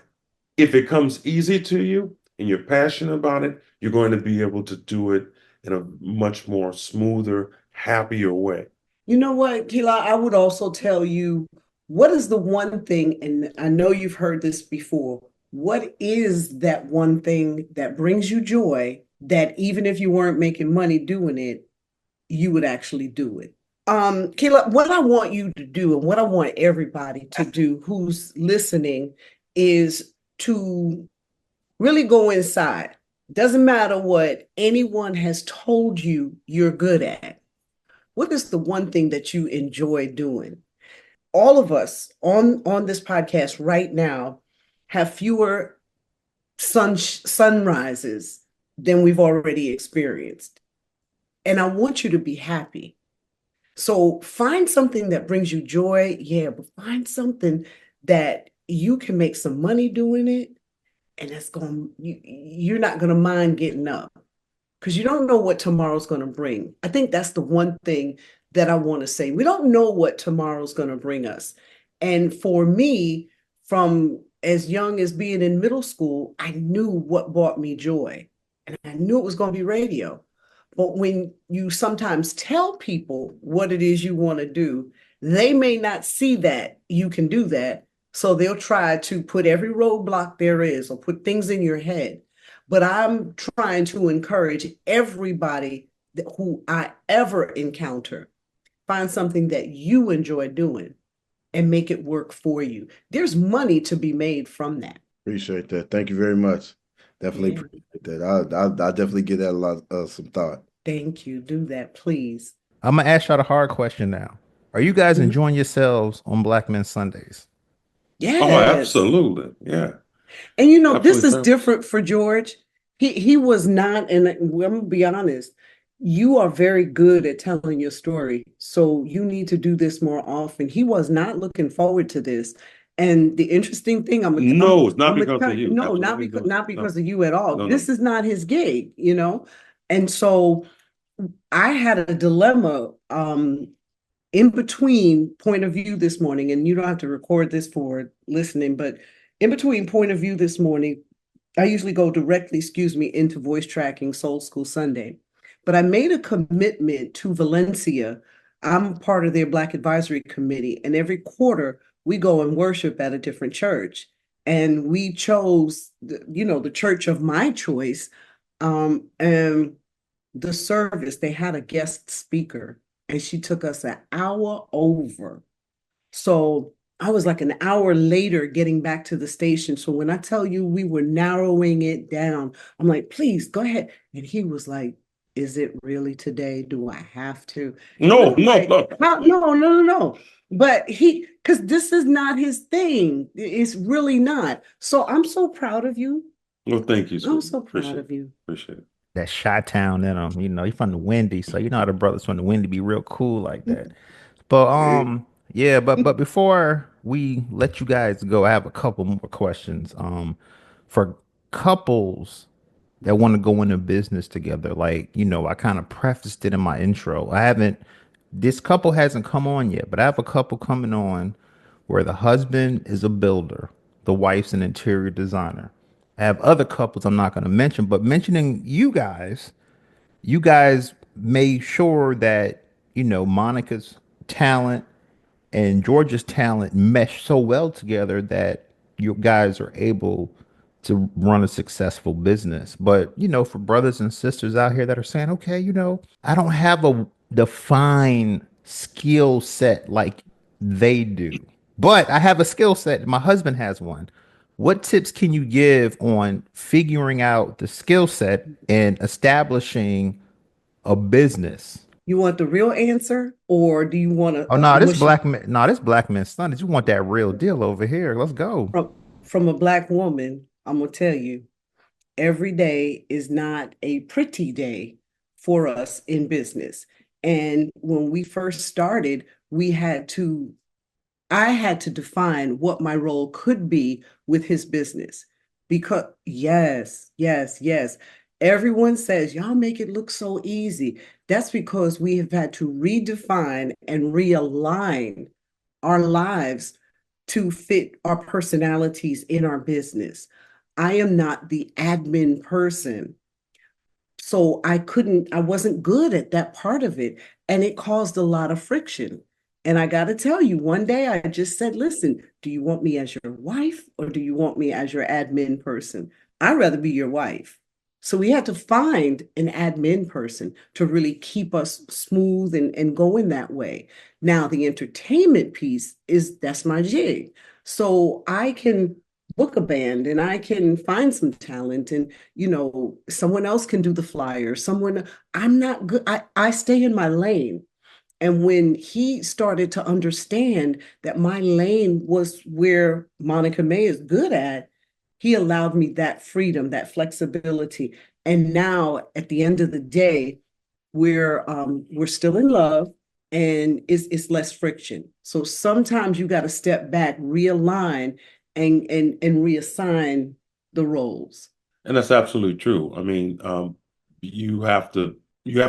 Speaker 4: if it comes easy to you and you're passionate about it, you're going to be able to do it in a much more smoother, happier way.
Speaker 3: You know what, Kila, I would also tell you, what is the one thing, and I know you've heard this before, what is that one thing that brings you joy that even if you weren't making money doing it, you would actually do it? Kayla, what I want you to do and what I want everybody to do who's listening is to really go inside. Doesn't matter what anyone has told you you're good at. What is the one thing that you enjoy doing? All of us on this podcast right now have fewer sunrises than we've already experienced. And I want you to be happy. So find something that brings you joy, yeah, but find something that you can make some money doing it, and you're not gonna mind getting up because you don't know what tomorrow's gonna bring. I think that's the one thing that I want to say. We don't know what tomorrow's gonna bring us. And for me, from as young as being in middle school, I knew what brought me joy, and I knew it was gonna be radio. But when you sometimes tell people what it is you want to do, they may not see that you can do that. So they'll try to put every roadblock there is or put things in your head. But I'm trying to encourage everybody who I ever encounter, find something that you enjoy doing and make it work for you. There's money to be made from that.
Speaker 6: Appreciate that. Thank you very much. Definitely
Speaker 3: Yeah.
Speaker 6: appreciate that. I'll definitely give that a lot some thought.
Speaker 3: Thank you. Do that, please.
Speaker 1: I'm gonna ask y'all the hard question now. Are you guys
Speaker 3: Mhm.
Speaker 1: enjoying yourselves on Black Men Sundays?
Speaker 4: Oh,
Speaker 3: Yes.
Speaker 4: absolutely. Yeah.
Speaker 3: And you know, this
Speaker 4: Absolutely
Speaker 3: is
Speaker 4: so.
Speaker 3: different for George. He was not, and I'm gonna be honest, you are very good at telling your story. So you need to do this more often. He was not looking forward to this. And the interesting thing,
Speaker 4: No, it's not
Speaker 3: I'm
Speaker 4: because of you.
Speaker 3: no,
Speaker 4: Absolutely
Speaker 3: not
Speaker 4: no.
Speaker 3: because of you at all.
Speaker 4: No,
Speaker 3: This
Speaker 4: no.
Speaker 3: is not his gig, you know? And so I had a dilemma in between point of view this morning, and you don't have to record this for listening, but in between point of view this morning, I usually go directly, excuse me, into voice tracking Soul School Sunday. But I made a commitment to Valencia. I'm part of their Black Advisory Committee, and every quarter we go and worship at a different church. And we chose, the church of my choice. And the service, they had a guest speaker, and she took us an hour over. So I was like an hour later getting back to the station. So when I tell you we were narrowing it down, I'm like, please go ahead. And he was like, is it really today? Do I have to? And
Speaker 4: No,
Speaker 3: I'm
Speaker 4: no,
Speaker 3: like,
Speaker 4: no.
Speaker 3: no. But because this is not his thing. It's really not. So I'm so proud of you.
Speaker 4: Well, thank you,
Speaker 3: I'm
Speaker 4: sweetie.
Speaker 3: so proud of you.
Speaker 4: Appreciate it.
Speaker 1: That Chi-Town in him, you're from the Windy, so you know how the brothers from the Windy be real cool like that. But yeah, but before we let you guys go, I have a couple more questions. For couples that want to go into business together, like, I kind of prefaced it in my intro. This couple hasn't come on yet, but I have a couple coming on where the husband is a builder, the wife's an interior designer. I have other couples I'm not going to mention, but mentioning you guys made sure that, Monica's talent and George's talent mesh so well together that you guys are able to run a successful business. But, for brothers and sisters out here that are saying, okay, I don't have a defined skill set like they do, but I have a skill set. My husband has one. What tips can you give on figuring out the skill set and establishing a business?
Speaker 3: You want the real answer, or do you want
Speaker 1: Oh
Speaker 3: a
Speaker 1: no,
Speaker 3: mushy
Speaker 1: this black man son. You want that real deal over here? Let's go.
Speaker 3: from a black woman? I'm gonna tell you, every day is not a pretty day for us in business. And when we first started, I had to define what my role could be with his business. Because, yes. Everyone says, y'all make it look so easy. That's because we have had to redefine and realign our lives to fit our personalities in our business. I am not the admin person. So I wasn't good at that part of it. And it caused a lot of friction. And I got to tell you, one day I just said, listen, do you want me as your wife or do you want me as your admin person? I'd rather be your wife. So we had to find an admin person to really keep us smooth and going that way. Now, the entertainment piece that's my jig. So I can book a band and I can find some talent and someone else can do the flyer. I'm not good. I stay in my lane. And when he started to understand that my lane was where Monica May is good at, he allowed me that freedom, that flexibility. And now at the end of the day, we're still in love and it's less friction. So sometimes you got to step back, realign and reassign the roles.
Speaker 4: And that's absolutely true. I mean, you have to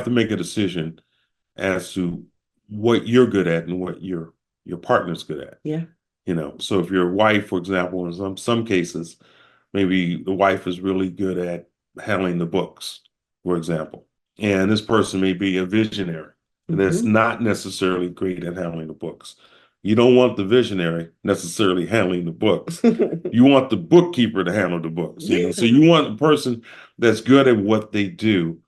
Speaker 4: make a decision as to what you're good at and what your partner's good at.
Speaker 3: Yeah.
Speaker 4: So if your wife, for example, in some cases, maybe the wife is really good at handling the books, for example, and this person may be a visionary that's
Speaker 3: Mhm.
Speaker 4: not necessarily great at handling the books. You don't want the visionary necessarily handling the books. You want the bookkeeper to handle the books,
Speaker 3: Yeah.
Speaker 4: So you want a person that's good at what they do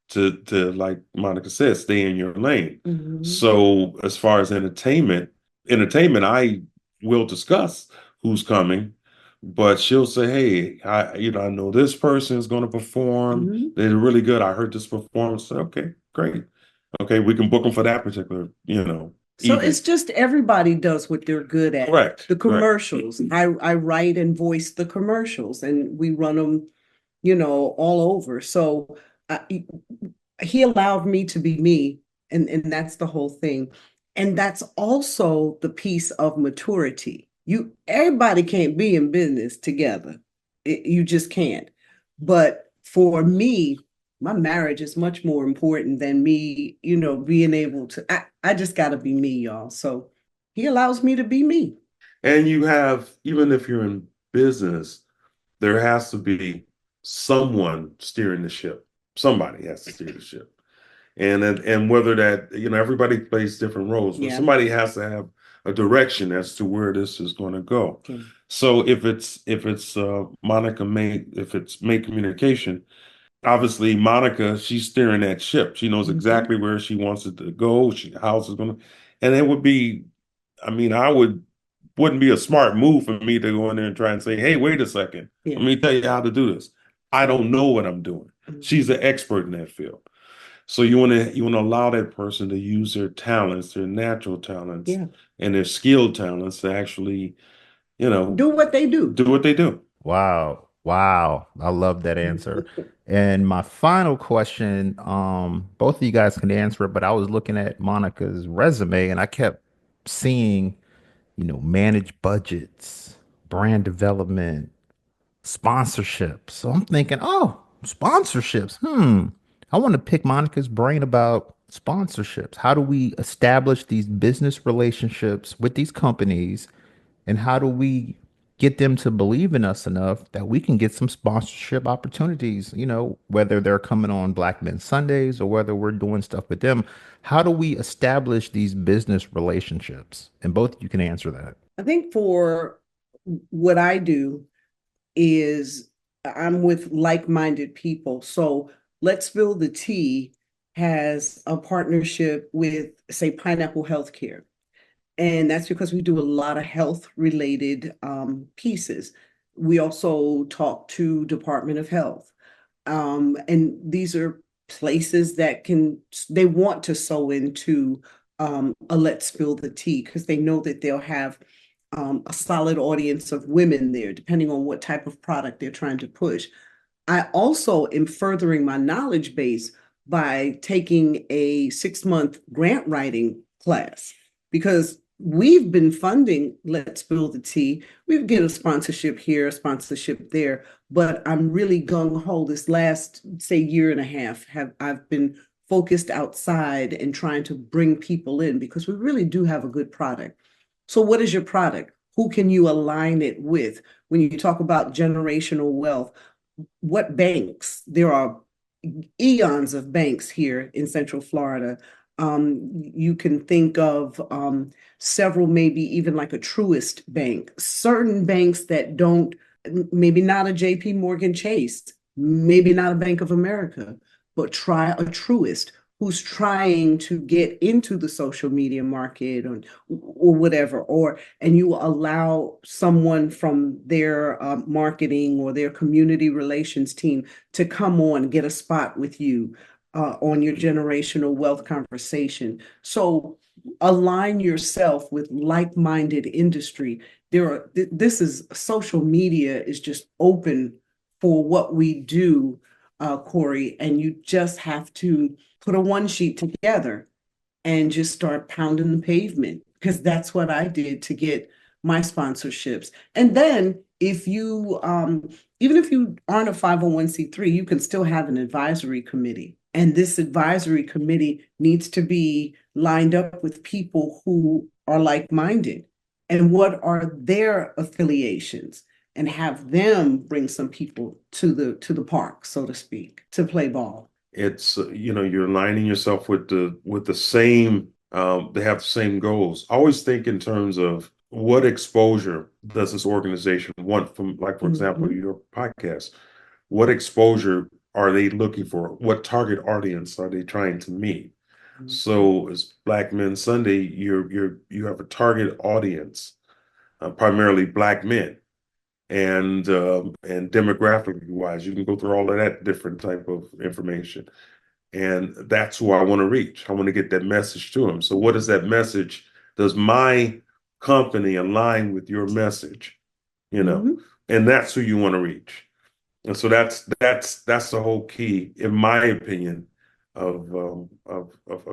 Speaker 4: to like Monica said, stay in your lane.
Speaker 3: Mhm.
Speaker 4: So as far as entertainment, I will discuss who's coming, but she'll say, "Hey, I know this person is going to perform.
Speaker 3: Mhm.
Speaker 4: They're really good. I heard this performance. Okay, great. Okay, we can book them for that particular,
Speaker 3: So it's
Speaker 4: evening."
Speaker 3: just everybody does what they're good at.
Speaker 4: Correct.
Speaker 3: The
Speaker 4: Correct.
Speaker 3: commercials, I write and voice the commercials, and we run them, all over. So he allowed me to be me, and that's the whole thing. And that's also the piece of maturity. Everybody can't be in business together. You just can't. But for me, my marriage is much more important than me, being able to. I just got to be me, y'all. So he allows me to be me.
Speaker 4: And you have, even if you're in business, there has to be someone steering the ship. Somebody has to steer the ship. And whether that, everybody plays different roles, but
Speaker 3: Yeah.
Speaker 4: somebody has to have a direction as to where this is going to go.
Speaker 3: Okay.
Speaker 4: So if it's Monica May, if it's May Communication, obviously Monica, she's steering that ship. She knows
Speaker 3: Mhm.
Speaker 4: exactly where she wants it to go, how it's going to, and it would be, I mean, wouldn't be a smart move for me to go in there and try and say, "Hey, wait a second,
Speaker 3: Yeah.
Speaker 4: let me tell you how to do this." I don't know what I'm doing.
Speaker 3: Mhm.
Speaker 4: She's the expert in that field. So you want to allow that person to use their talents, their natural talents,
Speaker 3: Yeah.
Speaker 4: and their skilled talents to actually,
Speaker 3: Do what they do.
Speaker 4: do what they do.
Speaker 1: Wow. Wow. I love that answer. And my final question, both of you guys can answer it, but I was looking at Monica's resume and I kept seeing, manage budgets, brand development, sponsorships. So I'm thinking, oh, sponsorships. I want to pick Monica's brain about sponsorships. How do we establish these business relationships with these companies? And how do we get them to believe in us enough that we can get some sponsorship opportunities, whether they're coming on Black Men Sundays or whether we're doing stuff with them? How do we establish these business relationships? And both you can answer that.
Speaker 3: I think for what I do is I'm with like-minded people. So Let's Spill the Tea has a partnership with, say, Pineapple Healthcare. And that's because we do a lot of health related pieces. We also talk to Department of Health. And these are places that they want to sow into a Let's Spill the Tea because they know that they'll have a solid audience of women there, depending on what type of product they're trying to push. I also am furthering my knowledge base by taking a 6-month grant writing class because we've been funding Let's Spill the Tea. We get a sponsorship here, a sponsorship there, but I'm really gung ho this last, say, year and a half. I've been focused outside and trying to bring people in because we really do have a good product. So, what is your product? Who can you align it with? When you talk about generational wealth, what banks? There are eons of banks here in Central Florida. You can think of several, maybe even like a Truist Bank, certain banks that don't, maybe not a JP Morgan Chase, maybe not a Bank of America, but try a Truist who's trying to get into the social media market or whatever, and you allow someone from their marketing or their community relations team to come on, get a spot with you on your generational wealth conversation. So align yourself with like-minded industry. This is social media is just open for what we do, Corie, and you just have to put a one sheet together and just start pounding the pavement, because that's what I did to get my sponsorships. And then if you even if you aren't a 501c3, you can still have an advisory committee. And this advisory committee needs to be lined up with people who are like-minded. And what are their affiliations? And have them bring some people to the park, so to speak, to play ball.
Speaker 4: It's you're aligning yourself with the same they have the same goals. I always think in terms of what exposure does this organization want from, like, for example, your podcast. What exposure are they looking for? What target audience are they trying to meet? So as Black Men Sunday, you have a target audience, primarily Black men. And demographically wise, you can go through all of that different type of information. And that's who I want to reach. I want to get that message to them. So what is that message? Does my company align with your message? And that's who you want to reach. And so that's the whole key, in my opinion, of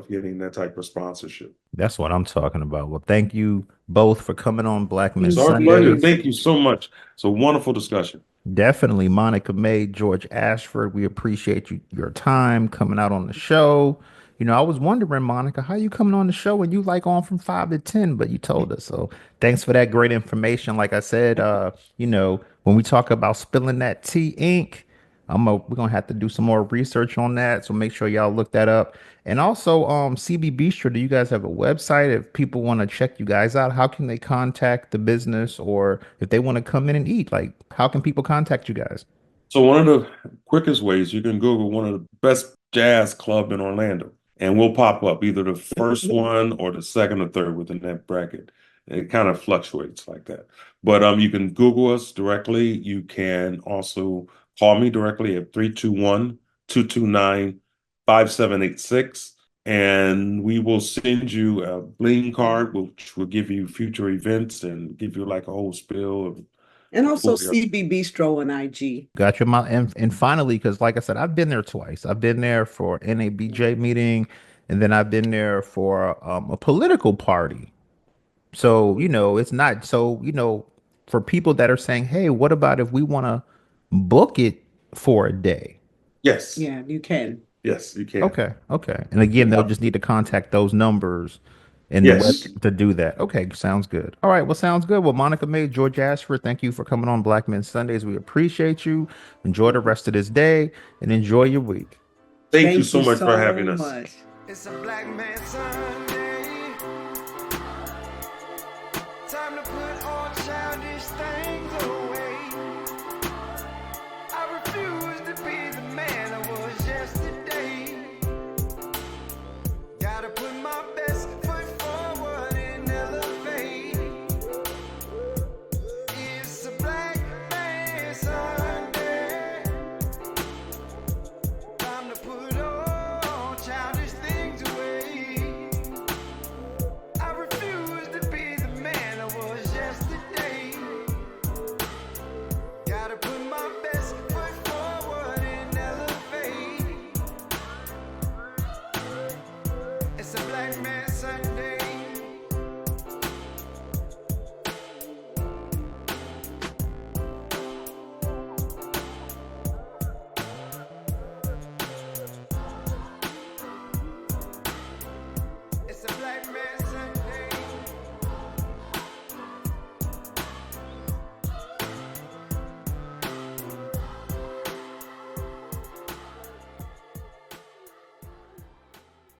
Speaker 4: getting that type of sponsorship.
Speaker 1: That's what I'm talking about. Well, thank you both for coming on Black Men
Speaker 4: It's our pleasure.
Speaker 1: Sundays.
Speaker 4: Thank you so much. It's a wonderful discussion.
Speaker 1: Definitely, Monica May, George Ashford. We appreciate your time coming out on the show. I was wondering, Monica, how you coming on the show and you like on from 5 to 10, but you told us. So thanks for that great information. Like I said, when we talk about spilling that tea ink, we're gonna have to do some more research on that. So make sure y'all look that up. And also, CB Bistro, do you guys have a website? If people want to check you guys out, how can they contact the business, or if they want to come in and eat, like how can people contact you guys?
Speaker 4: So one of the quickest ways, you can Google one of the best jazz club in Orlando, and we'll pop up either the first one or the second or third within that bracket. And it kind of fluctuates like that. But you can Google us directly. You can also call me directly at 321-229-5786. And we will send you a bling card, which will give you future events and give you like a whole spiel of.
Speaker 3: And also CB Bistro on IG.
Speaker 1: Got your mouth. And finally, because like I said, I've been there twice. I've been there for NABJ meeting, and then I've been there for a political party. So, it's not so, for people that are saying, hey, what about if we want to book it for a day?
Speaker 4: Yes.
Speaker 3: Yeah, you can.
Speaker 4: Yes, you can.
Speaker 1: Okay. And again, they'll just need to contact those numbers in the web to do that. Okay, sounds good. All right, well, sounds good. Well, Monica May, George Ashford, thank you for coming on Black Men Sundays. We appreciate you. Enjoy the rest of this day and enjoy your week.
Speaker 4: Thank you so much for having us.
Speaker 2: It's a Black Man Sunday.